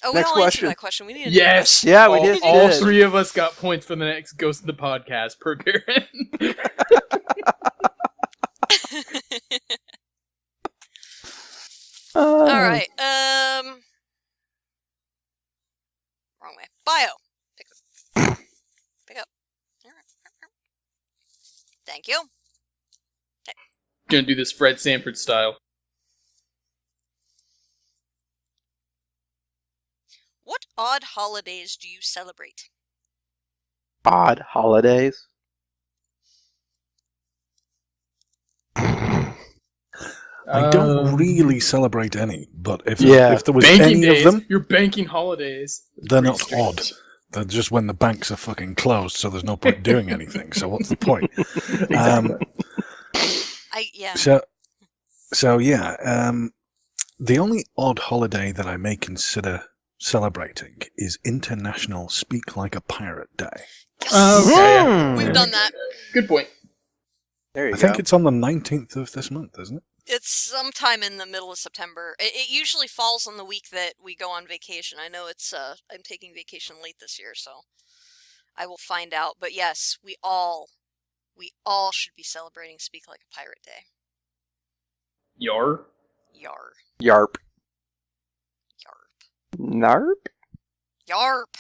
Oh, we Next don't answer question. that question. We need a Yes. Yeah, we all, did. All did. 3 of us got points for the next Ghost of the Podcast per Baron. All right. Wrong way. Bio. Pick up. Pick up. All right. Thank you. Gonna do this Fred Sanford style. What odd holidays do you celebrate? Odd holidays. I don't really celebrate any, but if Yeah. there was banking any days. of them, You're banking holidays. they're not Pretty odd. strange. They're just when the banks are fucking closed, so there's no point doing anything. So what's the point? Exactly. Yeah. So yeah, the only odd holiday that I may consider celebrating is International Speak Like a Pirate Day. Okay. We've done that. Good point. There you I go. think it's on the 19th of this month, isn't it? It's sometime in the middle of September. It usually falls on the week that we go on vacation. I know it's I'm taking vacation late this year, so I will find out. But yes, we all should be celebrating Speak Like a Pirate Day. Yar. Yarp. Yarp. Yarp. Narp? Yarp.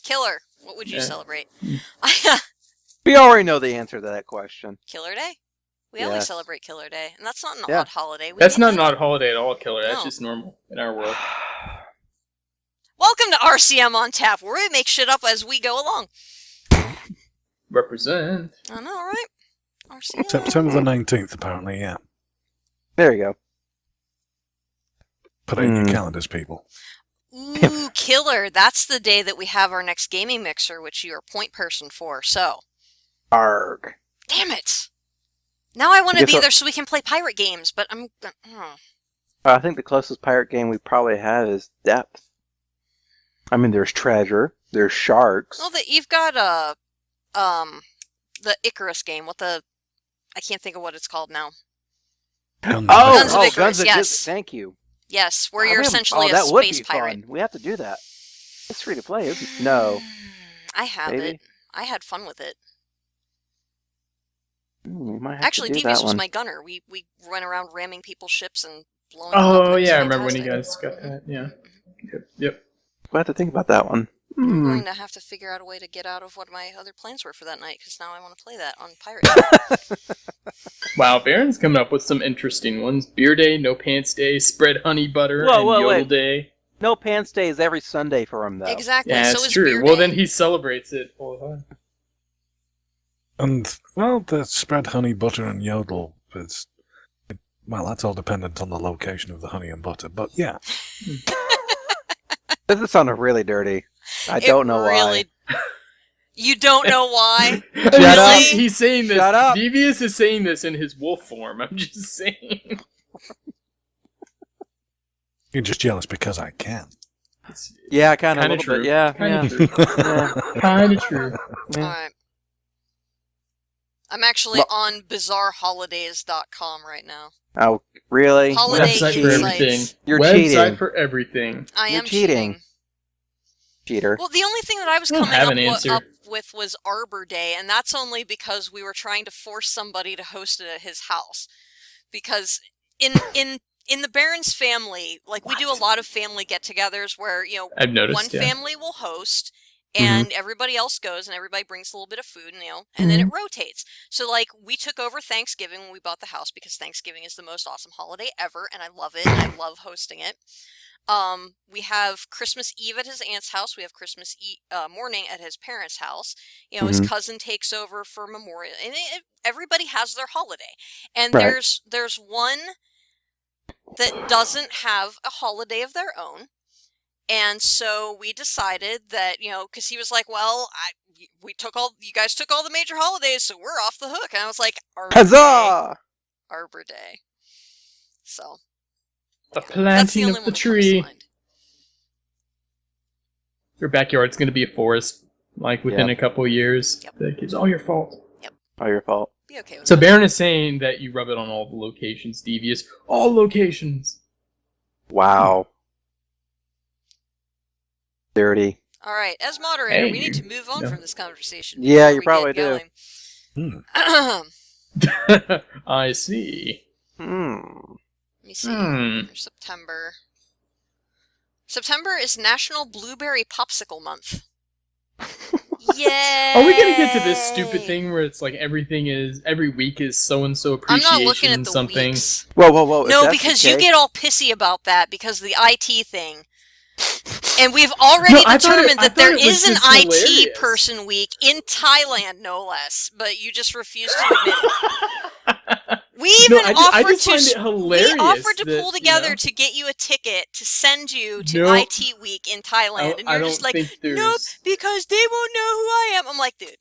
Killer. What would you Yeah. celebrate? We already know the answer to that question. Killer Day? We always Yes. celebrate Killer Day, and that's not an Yeah. odd holiday. That's not an odd holiday at all, Killer. That's No. just normal in our world. Welcome to RCM on Tap, where we make shit up as we go along. Represent. I know, right? RCM. September the 19th, apparently, yeah. There you go. Put it in your calendars, people. Ooh, Killer. That's the day that we have our next gaming mixer, which you are point person for, so. Arg. Damn it! Now I want to guess be I'll- there so we can play pirate games, but I'm... I think the closest pirate game we probably have is Depth. I mean, there's treasure, there's sharks. Well, you've got the Icarus game. I can't think of what it's called now. Guns Guns of Icarus, Guns of yes. Thank you. Yes, where Oh, you're we haven't- essentially a that would space be pirate. fun. We have to do that. It's free to play, isn't it? No. I have Maybe. it. I had fun with it. We might have Actually, to do Devious that was one. my gunner. We went around ramming people's ships and blowing them up. Oh It was yeah, I remember when you fantastic. guys got that. Yeah. Yep. We'll have to think about that one. I'm going to have to figure out a way to get out of what my other plans were for that night, because now I want to play that on Pirate. Wow, Baron's coming up with some interesting ones. Beer Day, No Pants Day, Spread Honey Butter, and Whoa, Yodel wait. Day. No Pants Day is every Sunday for him, though. Exactly. Yeah, so it's is true. Beer Well, Day. then he celebrates it all the time. And, well, the spread honey, butter, and yodel is... Well, that's all dependent on the location of the honey and butter, but yeah. This is sounding really dirty. I don't know why. You don't know why? Shut up. He's saying this. Shut up. Devious is saying this in his wolf form. I'm just saying. You're just jealous because I can. Yeah, kind of a Kinda little true. bit. Yeah, Kinda yeah. true. yeah. Kind of true. Yeah. Alright. I'm actually on bizarreholidays.com right now. Oh, really? Holiday Website for insights. everything. You're Website cheating. for everything. I You're am cheating. Cheater. Well, the only thing that I was I don't coming have up, an answer. up with was Arbor Day, and that's only because we were trying to force somebody to host it at his house. Because in the Barron's family, like, we do a lot of family get-togethers where, you know, I've noticed. one Yeah. family will host, and everybody else goes, and everybody brings a little bit of food, and, you know, and then it rotates. So, like, we took over Thanksgiving when we bought the house, because Thanksgiving is the most awesome holiday ever, and I love it, and I love hosting it. We have Christmas Eve at his aunt's house. We have Christmas morning at his parents' house. You know, his cousin takes over for Memorial, and everybody has their holiday. And Right. there's one that doesn't have a holiday of their own. And so we decided that, you know, because he was like, well, you guys took all the major holidays, so we're off the hook. And I was like, Huzzah! Arbor Day. So The that's the planting only of one the that comes to tree. mind. Your backyard's going to be a forest, like within Yeah. a couple of years. Yep. Like, it's all your fault. All your fault. Be okay with So that. Baron is saying that you rub it on all the locations, Devious. All locations. Wow. Dirty. All right, as moderator, Hey, we need to move on no. from this conversation. Yeah, before you we probably get do. going. I see. Let me see. There's September. September is National Blueberry Popsicle Month. Yay! Are we gonna get to this stupid thing where it's like every week is so and so I'm appreciation not looking at the something? weeks. Whoa. if No, that's because the you case- get all pissy about that because of the IT thing. And we've already No, I thought it- determined I that there thought it was is an just IT hilarious. person week in Thailand, no less, but you just refuse to admit it. We even I offered just to find it hilarious. we offered to that, pull together you know, to get you a ticket to send you to Nope. IT week in Thailand, and I you're don't just like, think there's... nope, because they won't know who I am. I'm like, dude,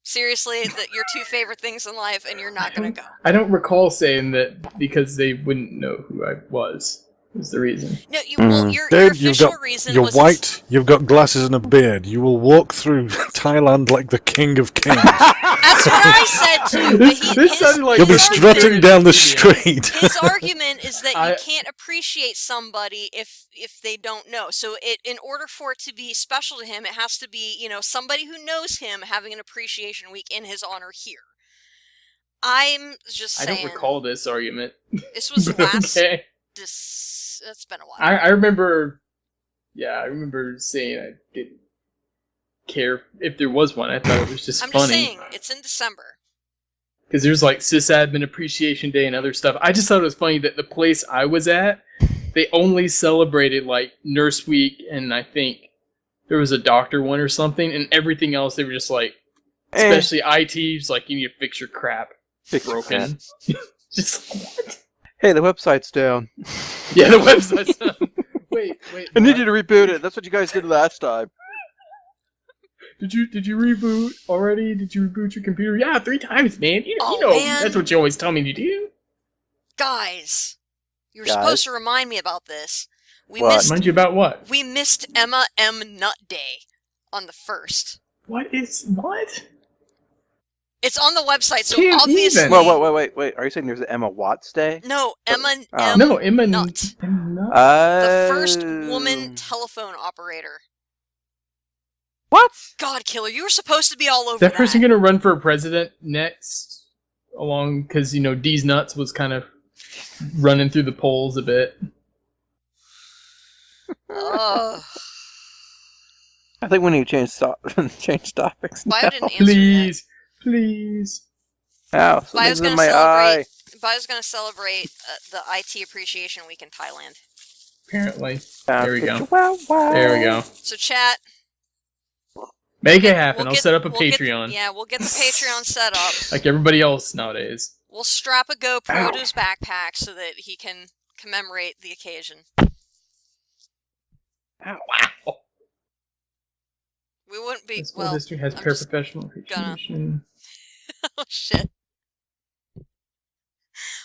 seriously, that your two favorite things in life, and you're not gonna go. I don't recall saying that because they wouldn't know who I was. Is the reason. No, well, your Dude, official reason you're was white, you've got glasses and a beard. You will walk through Thailand like the king of kings. That's what I said too. But This sounded like You'll be his strutting argument- down the street. His argument is that you I- can't appreciate somebody if they don't know. So in order for it to be special to him, it has to be, you know, somebody who knows him having an appreciation week in his honor here. I'm just I saying. don't recall this argument. This was last. Okay. It's been a while. I remember. Yeah, I remember saying I didn't care if there was one. I thought it was just I'm just funny. saying it's in December. Because there's like Sysadmin Appreciation Day and other stuff. I just thought it was funny that the place I was at, they only celebrated like Nurse Week and I think there was a doctor one or something, and everything else they were just like, especially IT's like, you need to fix your crap. Fix your Broken. Just what? Hey, the website's down. Yeah, the website's done. Wait. I need what? you to reboot it. That's what you guys did last time. Did you reboot already? Did you reboot your computer? Yeah, 3 times, man. You Oh, know, man. that's what you always tell me to do. Guys, you were Guys? supposed to remind me about this. We What? missed Mind you about what? we missed Emma M. Nut Day on the 1st. What? It's on the website, so Can't obviously. even. Wait. Are you saying there's an Emma Watts Day? No, Emma Oh. M. No, Emma Nut. Nut. The first woman telephone operator. What? God, Killer, you were supposed to be all over That person gonna run for president next? Along, because, you know, D's Nuts was kind of running through the polls a bit. Ugh. I think we need to change topics. Bio now. didn't answer yet. Please. Ow, Bio's something's in gonna my eye. celebrate the IT Appreciation Week in Thailand. Apparently. There we go. Wow. There we go. So, chat. Make it happen. I'll get- set up a we'll get- Patreon. we'll get the Patreon set up. Like everybody else nowadays. We'll strap a GoPro Ow. to his backpack so that he can commemorate the occasion. Wow. We wouldn't be The school well. district has I'm just paraprofessional gonna- appreciation. Oh shit.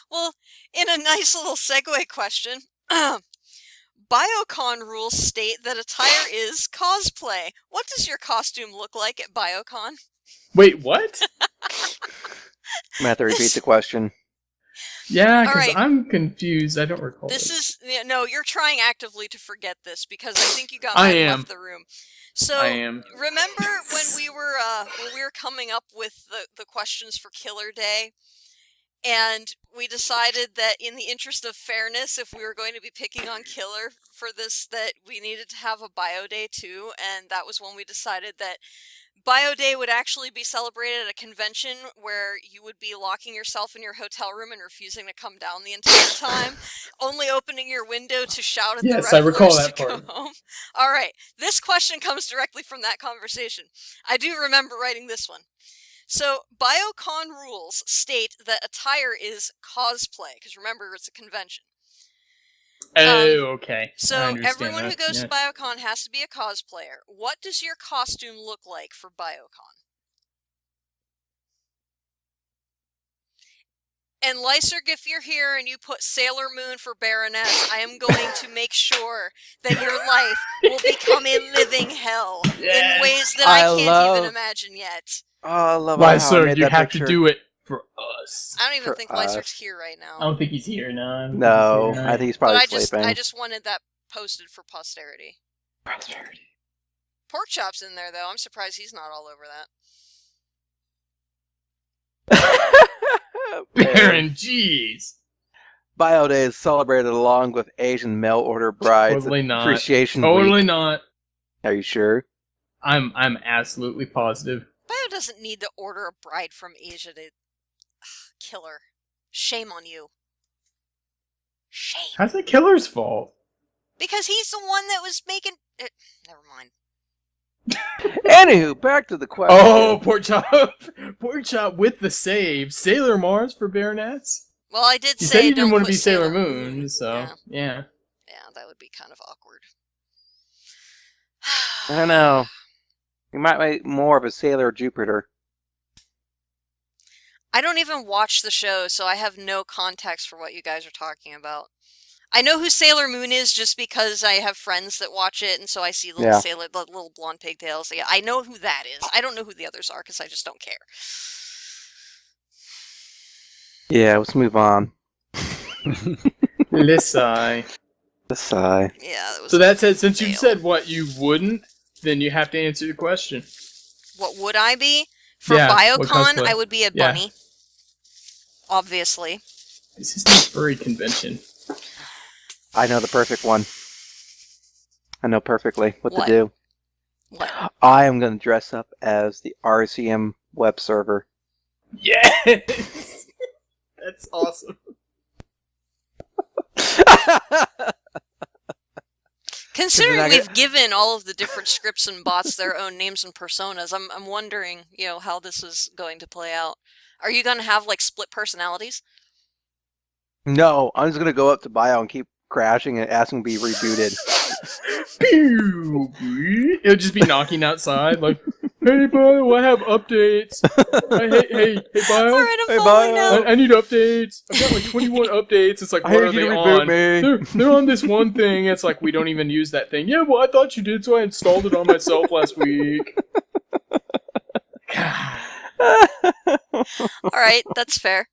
Well, in a nice little segue question, Biocon rules state that attire is cosplay. What does your costume look like at Biocon? Wait, what? I'm gonna have to repeat the question. Yeah, because Alright. I'm confused. I don't recall. This is no, you're trying actively to forget this because I think you got I mine am. left the room. So I am. remember when we were coming up with the questions for Killer Day, and we decided that in the interest of fairness, if we were going to be picking on Killer for this, that we needed to have a Bio Day too, and that was when we decided that Bio Day would actually be celebrated at a convention where you would be locking yourself in your hotel room and refusing to come down the entire time, only opening your window to shout at Yes, the I recall revelers that to part. go home. All right, this question comes directly from that conversation. I do remember writing this one. So, Biocon rules state that attire is cosplay, because remember, it's a convention. Oh, okay. I So, understand everyone who that, goes yeah. to Biocon has to be a cosplayer. What does your costume look like for Biocon? And Lyserg, if you're here and you put Sailor Moon for Baroness, I am going to make sure that your life will become a living hell in Yes. ways that I I can't love- even imagine yet. Oh, I love Why, how I sir, made you that have picture. to do it for us. I don't even For think us. Lyserg's here right now. I don't think he's here now. No, I think he's But probably sleeping. I just wanted that posted for posterity. Pork Chop's in there though. I'm surprised he's not all over that. Baron, jeez. Bio Day is celebrated along with Asian mail order brides Totally not. appreciation Totally week. not. Are you sure? I'm absolutely positive. Bio doesn't need to order a bride from Asia to Killer. Shame on you. Shame. How's that killer's fault? Because he's the one that was making. Never mind. Anywho, back to the question. Oh, pork chop. Pork chop with the save. Sailor Mars for Baroness? Well, I did You say said you don't didn't want to put be Sailor Moon, so Yeah. yeah. Yeah, that would be kind of awkward. I don't know. You might make more of a Sailor Jupiter. I don't even watch the show, so I have no context for what you guys are talking about. I know who Sailor Moon is just because I have friends that watch it, and so I see little Yeah. the little blonde pigtails. Yeah, I know who that is. I don't know who the others are because I just don't care. Yeah, let's move on. Lissai. The sigh. Yeah, that was. So that said, since you fail. said what you wouldn't, then you have to answer the question. What would I be for Yeah, what Biocon? cosplay? I would be a Yeah. bunny. Obviously. This is the furry convention. I know the perfect one. I know perfectly what What? to do. What? I am going to dress up as the RCM web server. Yes! That's awesome. Considering I we've given all of the different scripts and bots their own names and personas, I'm wondering, how this is going to play out. Are you going to have like split personalities? No, I'm just going to go up to Bio and keep crashing and asking to be rebooted. Pew! It'll just be knocking outside, like, Hey, Bio, I have updates. Hey, Bio. All right, I'm Hey, following Bio. now. I need updates. I've got like 21 updates. It's like, I what need are you they to reboot on? me. They're on this one thing. It's like, we don't even use that thing. Yeah, well, I thought you did, so I installed it on myself last week. God. All right, that's fair.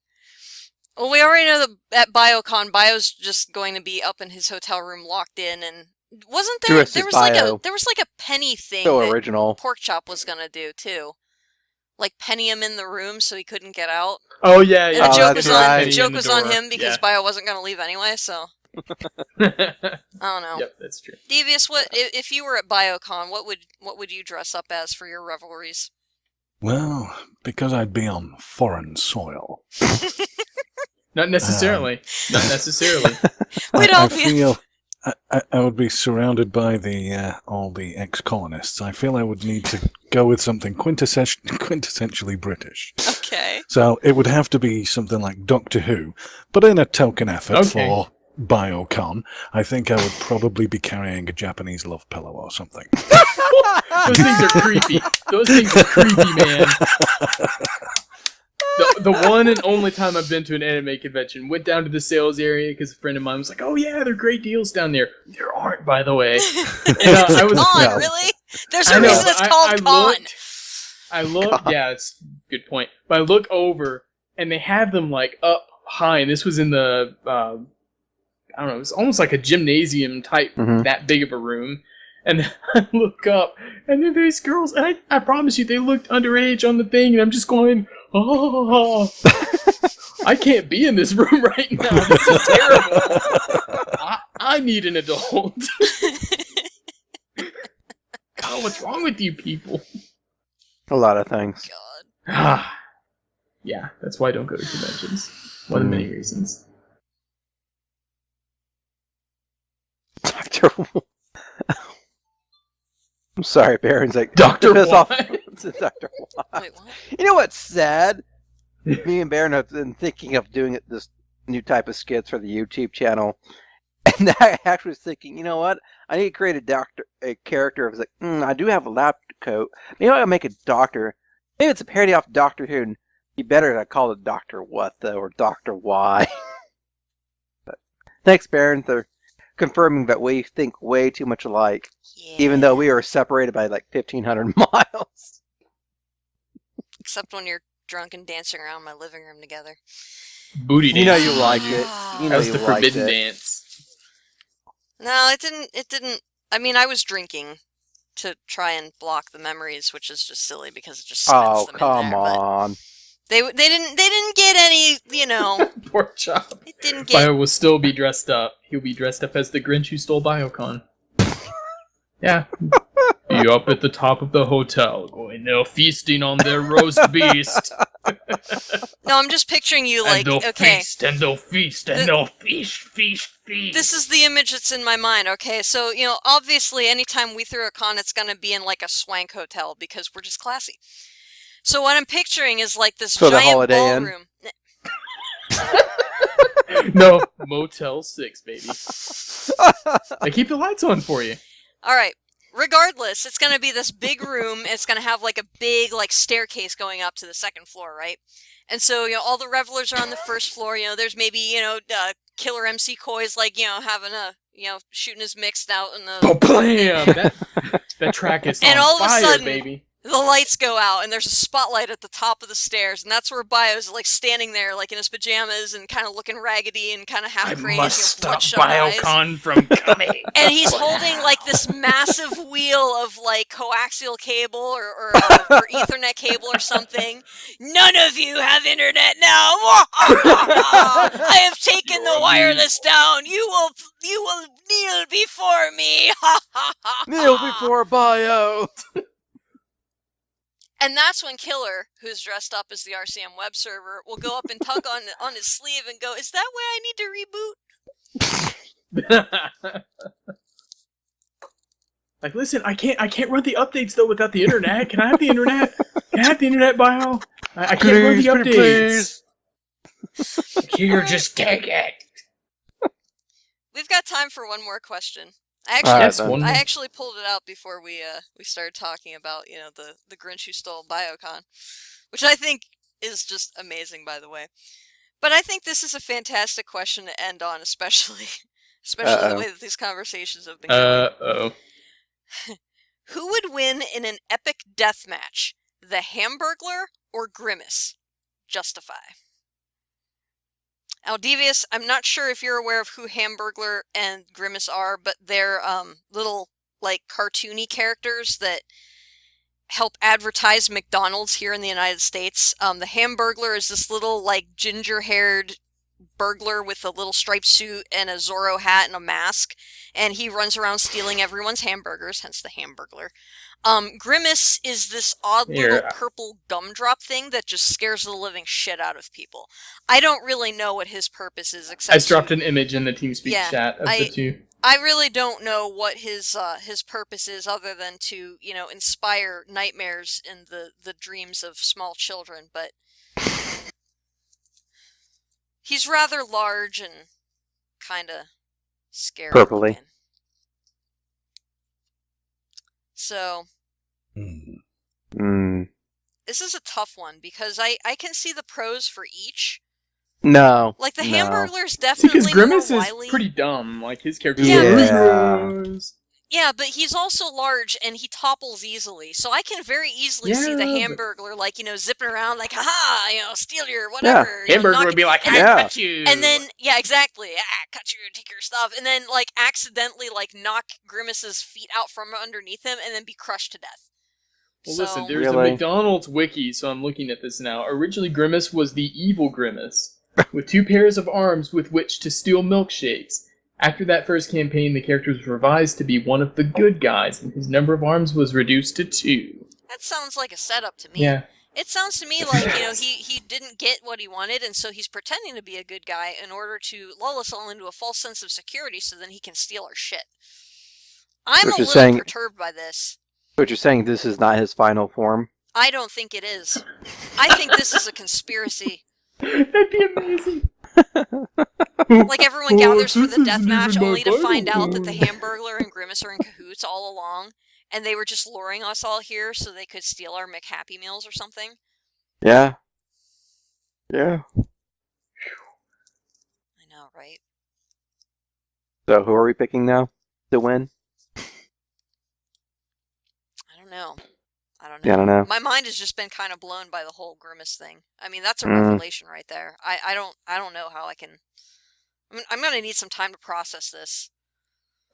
Well, we already know that at BioCon, Bio's just going to be up in his hotel room, locked in, and wasn't there? Tourist There is was like Bio. a penny thing So that original. Porkchop was gonna do too, like penny him in the room so he couldn't get out. Oh, yeah, And yeah. the Oh, joke that's was on right. the joke was on him because Yeah. Bio wasn't gonna leave anyway. So I don't know. Yep, that's true. Devious, what if you were at BioCon? What would you dress up as for your revelries? Well, because I'd be on foreign soil. Not necessarily. Not necessarily. We I don't. feel I would be surrounded by all the ex-colonists. I feel I would need to go with something quintessentially British. Okay. So it would have to be something like Doctor Who, but in a token effort Okay. for BioCon, I think I would probably be carrying a Japanese love pillow or something. Those things are creepy. Those things are creepy, man. The one and only time I've been to an anime convention, went down to the sales area because a friend of mine was like, "Oh yeah, there are great deals down there." There aren't, by the way. And, I was Con, no. really? There's I a know, reason but it's called Con. I look. Yeah, it's a good point. But I look over, and they have them like up high, and this was in the I don't know, it was almost like a gymnasium type, Mhm. that big of a room. And I look up, and then there's girls, and I promise you, they looked underage on the thing, and I'm just going, oh, I can't be in this room right now. This is terrible. I need an adult. God, what's wrong with you people? A lot of things. God. Yeah, that's why I don't go to conventions. One of the many reasons. Dr. I'm sorry, Baron's like, Dr. piss off. Why? Dr. Why. Wait, what? You know what's sad? Me and Baron have been thinking of doing this new type of skits for the YouTube channel. And I actually was thinking, you know what? I need to create a character. I was like, I do have a lab coat. Maybe I'll make a doctor. Maybe it's a parody off Doctor Who. And be better if I call it Dr. What, though, or Dr. Why. But thanks, Baron, for confirming that we think way too much alike. Yeah. Even though we are separated by like 1,500 miles. Except when you're drunk and dancing around my living room together. Booty dance. You know you liked it. You That know was you the liked forbidden it. dance. No, it didn't. I mean, I was drinking to try and block the memories, which is just silly because it just cements Oh, them in come there, but on. They didn't get any, you know. Poor Chop. It didn't get. Bio will still be dressed up. He'll be dressed up as the Grinch who stole BioCon. Yeah. Be up at the top of the hotel, going there feasting on their roast beast. No, I'm just picturing you like, and they'll okay, feast, and they'll feast, and they'll feast. this is the image that's in my mind. Okay, so you know, obviously, anytime we throw a con, it's gonna be in like a swank hotel because we're just classy. So what I'm picturing is like this So the giant Holiday Inn? ballroom. No, Motel 6, baby. I keep the lights on for you. All right. Regardless, it's going to be this big room. It's going to have like a big like staircase going up to the second floor, right? And so, you know, all the revelers are on the first floor. You know, there's maybe, you know, Killer MC Coy's like, you know, having a, you know, shooting his mix out in the... Bam! That track is And on all of a fire, sudden- baby. The lights go out, and there's a spotlight at the top of the stairs, and that's where Bio's like standing there, like in his pajamas, and kind of looking raggedy and kind of half I crazy, must you know, stop bloodshot eyes. BioCon from coming. And he's holding like this massive wheel of like coaxial cable or Ethernet cable or something. None of you have internet now. I have taken the wireless down. You will kneel before me. Kneel before Bio. And that's when Killer, who's dressed up as the RCM web server, will go up and tug on his sleeve and go, "Is that why I need to reboot?" Like, listen, I can't run the updates though without the internet. Can I have the internet? Can I have the internet, Bio? I can't run the updates. Here, just take it. We've got time for one more question. That's one. I actually pulled it out before we started talking about the Grinch who stole Biocon, which I think is just amazing, by the way. But I think this is a fantastic question to end on, especially the way that these conversations have been going. Who would win in an epic death match? The Hamburglar or Grimace? Justify. Now, Devious, I'm not sure if you're aware of who Hamburglar and Grimace are, but they're little, like, cartoony characters that help advertise McDonald's here in the United States. The Hamburglar is this little, like, ginger-haired burglar with a little striped suit and a Zorro hat and a mask, and he runs around stealing everyone's hamburgers, hence the Hamburglar. Grimace is this odd little purple gumdrop thing that just scares the living shit out of people. I don't really know what his purpose is, except I just dropped an image in the TeamSpeak chat of the two. I really don't know what his purpose is, other than to, inspire nightmares in the dreams of small children, but he's rather large and kind of scary. Purpley. Looking. So, this is a tough one, because I can see the pros for each. No. Like, the Hamburglar's definitely because Grimace more is wily. pretty dumb. Like, his character Yeah, but he's also large, and he topples easily. So I can very easily see the Hamburglar, like, zipping around, like, haha, steal your whatever. Hamburglar would be like, I cut you. And then, yeah, exactly. Cut you, take your stuff. And then, like, accidentally, like, knock Grimace's feet out from underneath him, and then be crushed to death. Well, listen, there's a McDonald's wiki, so I'm looking at this now. Originally, Grimace was the evil Grimace, with 2 pairs of arms with which to steal milkshakes. After that first campaign, the character was revised to be one of the good guys, and his number of arms was reduced to 2. That sounds like a setup to me. Yeah. It sounds to me like, he didn't get what he wanted, and so he's pretending to be a good guy in order to lull us all into a false sense of security so then he can steal our shit. I'm a little perturbed by this. But you're saying this is not his final form? I don't think it is. I think this is a conspiracy. That'd be amazing. Like, everyone gathers for the death match only to find out that the Hamburglar and Grimace are in cahoots all along, and they were just luring us all here so they could steal our McHappy Meals or something. Yeah. Yeah. I know, right? So who are we picking now to win? I don't know. Yeah, I don't know. My mind has just been kind of blown by the whole Grimace thing. I mean, that's a revelation right there. I don't know how I can. I'm gonna need some time to process this.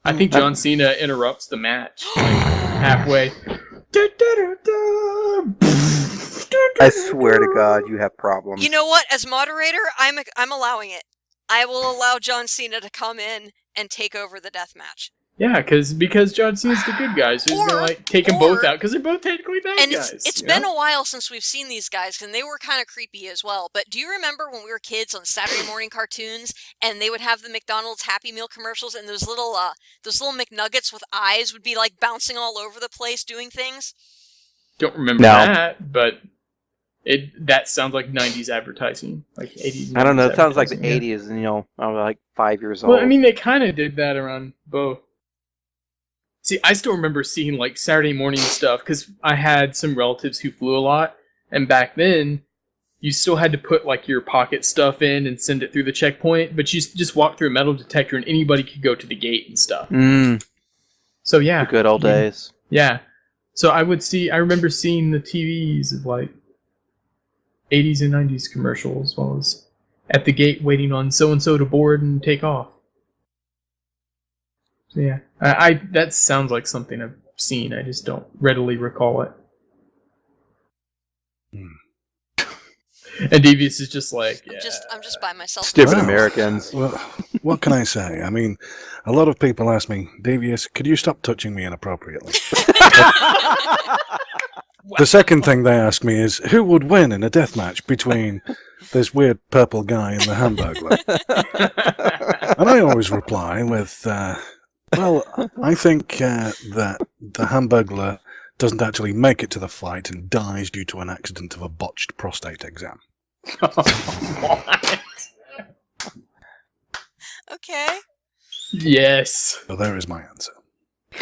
I think John Cena interrupts the match halfway. I swear to God, you have problems. You know what? As moderator, I'm allowing it. I will allow John Cena to come in and take over the death match. Yeah, because John Cena's the good guy, so he's gonna take them both out because they're both technically bad guys. And it's been a while since we've seen these guys, and they were kind of creepy as well. But do you remember when we were kids on Saturday morning cartoons, and they would have the McDonald's Happy Meal commercials, and those little McNuggets with eyes would be like bouncing all over the place doing things? Don't remember that, but that sounds like 90s advertising, like 80s. I don't know. It sounds like the 80s, and I was like 5 years old. Well, I mean, they kind of did that around both. See, I still remember seeing, like, Saturday morning stuff, because I had some relatives who flew a lot, and back then, you still had to put, like, your pocket stuff in and send it through the checkpoint, but you just walk through a metal detector, and anybody could go to the gate and stuff. So, yeah. The good old days. Yeah. So I remember seeing the TVs of, like, 80s and 90s commercials while I was at the gate waiting on so-and-so to board and take off. So yeah, that sounds like something I've seen. I just don't readily recall it. And Devious is just like, yeah. I'm just by myself. Stupid Americans. Well, what can I say? I mean, a lot of people ask me, Devious, could you stop touching me inappropriately? The second thing they ask me is, who would win in a deathmatch between this weird purple guy and the Hamburglar? And I always reply with, well, I think that the Hamburglar doesn't actually make it to the fight and dies due to an accident of a botched prostate exam. What? Okay. Yes. So there is my answer.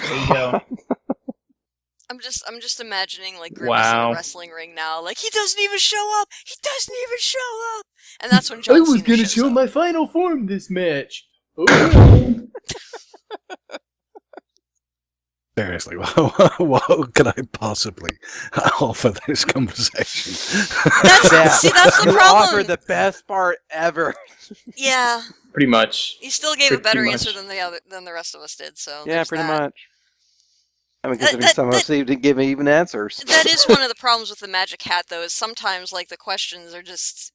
There you go. I'm just imagining like Grimace in Wow. the wrestling ring now. Like, he doesn't even show up. He doesn't even show up. And that's when I John was Cena gonna shows show up. my final form this match. Oh. Seriously, what could I possibly offer this conversation? See, that's the You offer problem. the best part ever. Yeah, Pretty much. you still gave a better Pretty answer much. than the rest of us did. So Yeah, there's pretty that. much. I mean, considering some of us didn't give me even answers. That is one of the problems with the Magic Hat, though, is sometimes like the questions are just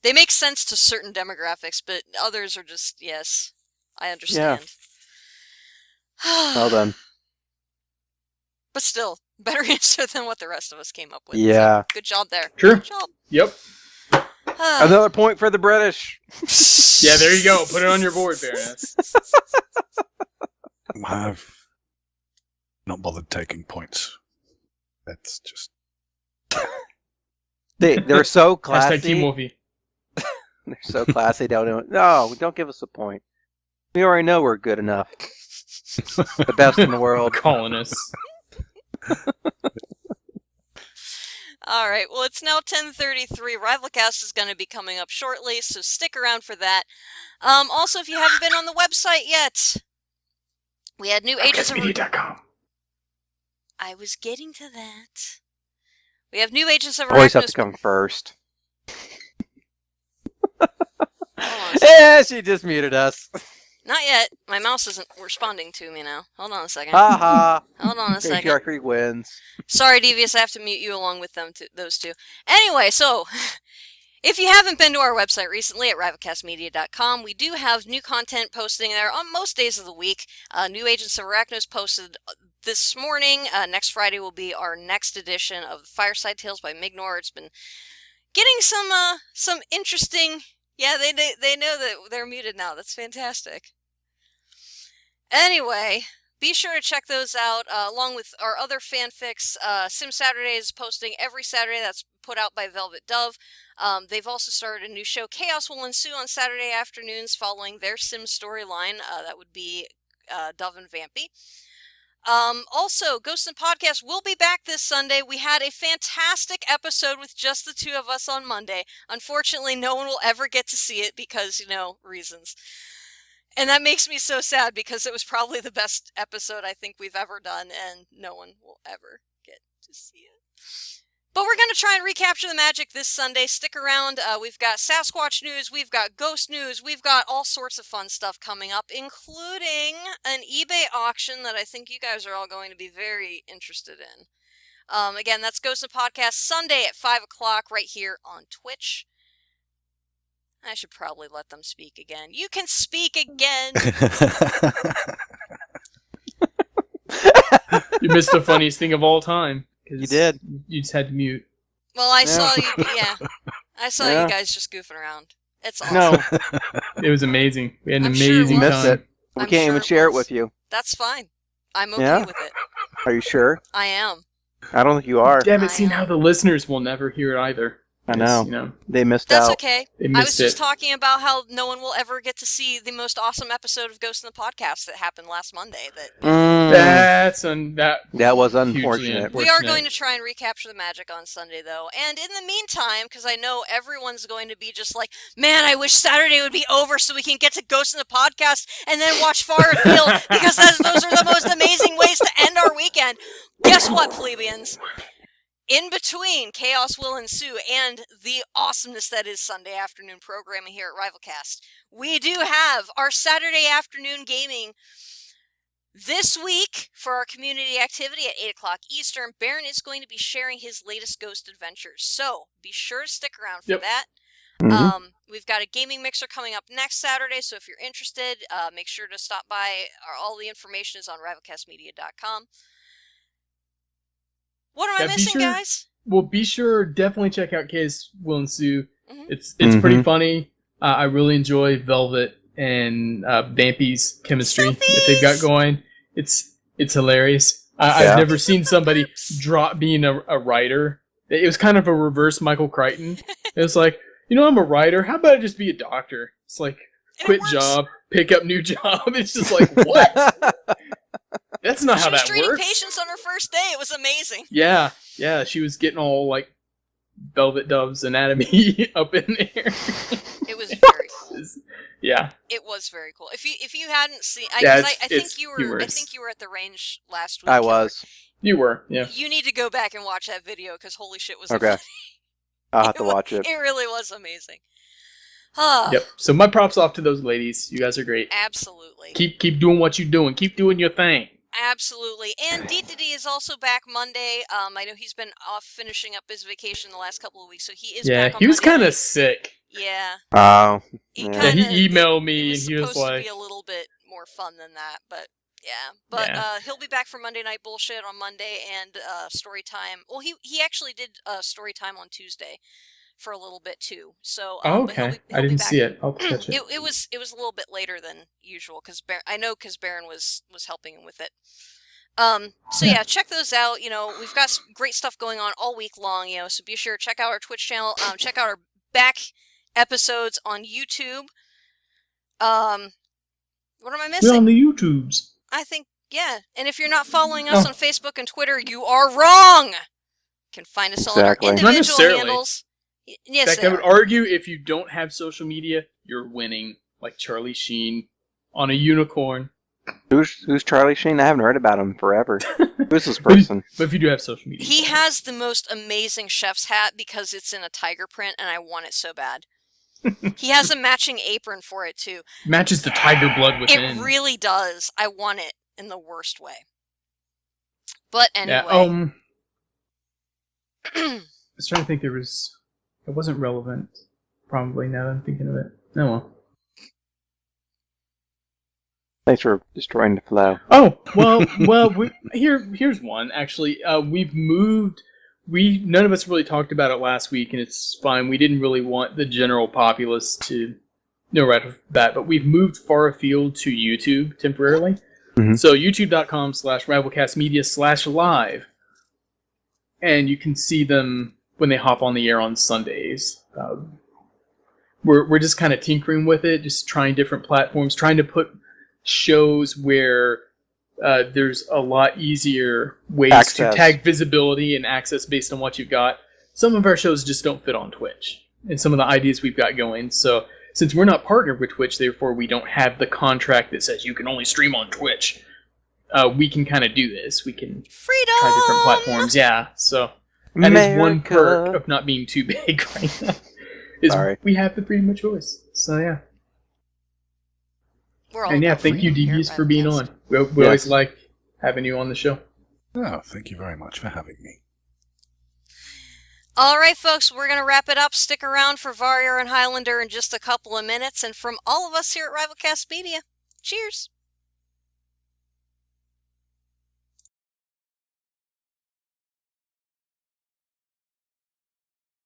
they make sense to certain demographics, but others are just yes, I understand. Well done. But still, better answer than what the rest of us came up with. Yeah. So, good job there. True. Good job. Yep. Another point for the British. Yeah, there you go. Put it on your board, Baroness. I've not bothered taking points. That's just... They're so classy. Hashtag Team Wolfie. They're so classy. No, don't give us a point. We already know we're good enough. The best in the world. Colonists. All right. Well, it's now 10:33. RivalCast is going to be coming up shortly, so stick around for that. Also, if you haven't been on the website yet, we had new Agents of... RivalCastmedia.com. I was getting to that. We have new Agents of Always have Arachnos... to come first. Hold on a second. Yeah, she just muted us. Not yet. My mouse isn't responding to me now. Hold on a second. Ha ha. Hold on a second. Patriarchy wins. Sorry, Devious, I have to mute you along with those two. Anyway, so, if you haven't been to our website recently at RivalCastMedia.com, we do have new content posting there on most days of the week. New Agents of Arachnos posted this morning. Next Friday will be our next edition of Fireside Tales by Mignor. It's been getting some interesting... Yeah, they know that they're muted now. That's fantastic. Anyway... Be sure to check those out, along with our other fanfics. Sim Saturday is posting every Saturday. That's put out by Velvet Dove. They've also started a new show, Chaos Will Ensue, on Saturday afternoons following their Sim storyline. That would be Dove and Vampy. Also, Ghost and Podcast will be back this Sunday. We had a fantastic episode with just the two of us on Monday. Unfortunately, no one will ever get to see it because, reasons. And that makes me so sad because it was probably the best episode I think we've ever done, and no one will ever get to see it. But we're going to try and recapture the magic this Sunday. Stick around. We've got Sasquatch news, we've got ghost news, we've got all sorts of fun stuff coming up, including an eBay auction that I think you guys are all going to be very interested in. Again, that's Ghost and Podcast Sunday at 5 o'clock right here on Twitch. I should probably let them speak again. You can speak again! You missed the funniest thing of all time. You did. You just had to mute. Well, I saw you, I saw Yeah. you guys just goofing around. It's awesome. No, It was amazing. We had an I'm sure it amazing was. missed time. it. We I'm can't sure even it share it was. with you. That's fine. I'm okay Yeah? with it. Are you sure? I am. I don't think you are. Damn it, I see, am. now the listeners will never hear it either. I know. You know, They missed That's out. okay. they I was missed just it. talking about how no one will ever get to see the most awesome episode of Ghost in the Podcast that happened last Monday. Mm, that was hugely unfortunate. We are going to try and recapture the magic on Sunday, though. And in the meantime, because I know everyone's going to be just like, man, I wish Saturday would be over so we can get to Ghost in the Podcast and then watch Far Afield, because those are the most amazing ways to end our weekend. Guess what, plebeians? In between Chaos Will Ensue and the awesomeness that is Sunday afternoon programming here at RivalCast, we do have our Saturday afternoon gaming this week for our community activity at 8 o'clock Eastern. Baron is going to be sharing his latest Ghost adventures, so be sure to stick around for Yep. that. Mhm. We've got a gaming mixer coming up next Saturday, so if you're interested, make sure to stop by. All the information is on RivalCastMedia.com. What am I Yeah, be missing, sure- guys? Well, be sure, definitely check out Case Will Ensue. Mhm. It's Mhm. pretty funny. I really enjoy Velvet and Vampy's chemistry that they've got Selfies! going. It's hilarious. I've Yeah. never seen somebody drop being a writer. It was kind of a reverse Michael Crichton. It was like, I'm a writer. How about I just be a doctor? It's like, And it quit works. job, pick up new job. It's just like, what? That's not She how was that treating works. patients on her first day. It was amazing. Yeah, she was getting all like Velvet Dove's anatomy up in there. It was very cool. Yeah. It was very cool. If you hadn't seen, Yeah, I think it's you were humorous. at the range last week. I Killer. was. You were, yeah. You need to go back and watch that video because holy shit was it Okay. funny. I'll have to watch it. It really was amazing. Ah, Yep. So my props off to those ladies. You guys are great. absolutely. Keep doing what you're doing. Keep doing your thing. Absolutely. And D is also back Monday. I know he's been off finishing up his vacation the last couple of weeks, so he is back on he was Monday kind of night. sick. Yeah. Oh. He Yeah. kinda, He emailed it me was and he was supposed to like, be a little bit more fun than that, but yeah. But he'll be back for Monday Night Bullshit on Monday and story time. Well, he actually did story time on Tuesday for a little bit too. So oh, but he'll okay. be I didn't back. see it. I'll catch it. It was a little bit later than usual because Baron was helping him with it. So yeah, check those out. You know, we've got great stuff going on all week long. You know, so be sure to check out our Twitch channel. Check out our back episodes on YouTube. What am I missing? We're on the YouTubes. I think yeah. And if you're not following us on Facebook and Twitter, you are wrong. You can find us on our Exactly. Not individual necessarily. handles. In Yes, fact, they I would are. argue if you don't have social media, you're winning, like Charlie Sheen on a unicorn. Who's Charlie Sheen? I haven't heard about him forever. Who's this person? But if you do have social media, He has the most amazing chef's hat because it's in a tiger print, and I want it so bad. He has a matching apron for it too. matches the tiger blood within. It really does. I want it in the worst way. But anyway, Yeah. I was trying to think. It wasn't relevant. Probably now that I'm thinking of it. Oh well. Thanks for destroying the flow. Oh well. Here's one actually. We've moved. None of us really talked about it last week, and it's fine. We didn't really want the general populace to know right off the bat, but we've moved far afield to YouTube temporarily. Mhm. So youtube.com/RivalCastMedia/live, and you can see them when they hop on the air on Sundays. We're just kind of tinkering with it, just trying different platforms, trying to put shows where there's a lot easier ways Access. to tag visibility and access based on what you've got. Some of our shows just don't fit on Twitch, and some of the ideas we've got going. So since we're not partnered with Twitch, therefore we don't have the contract that says you can only stream on Twitch. We can kind of do this. We can freedom. try different platforms. Yeah, so that is one perk of not being too big right now. Sorry. We have the freedom of choice. So yeah. We're all And yeah, about thank you, freedom here Devious, at for being RivalCast. on. We always like having you on the show. Oh, thank you very much for having me. All right, folks, we're going to wrap it up. Stick around for Varrior and Highlander in just a couple of minutes. And from all of us here at RivalCast Media, cheers.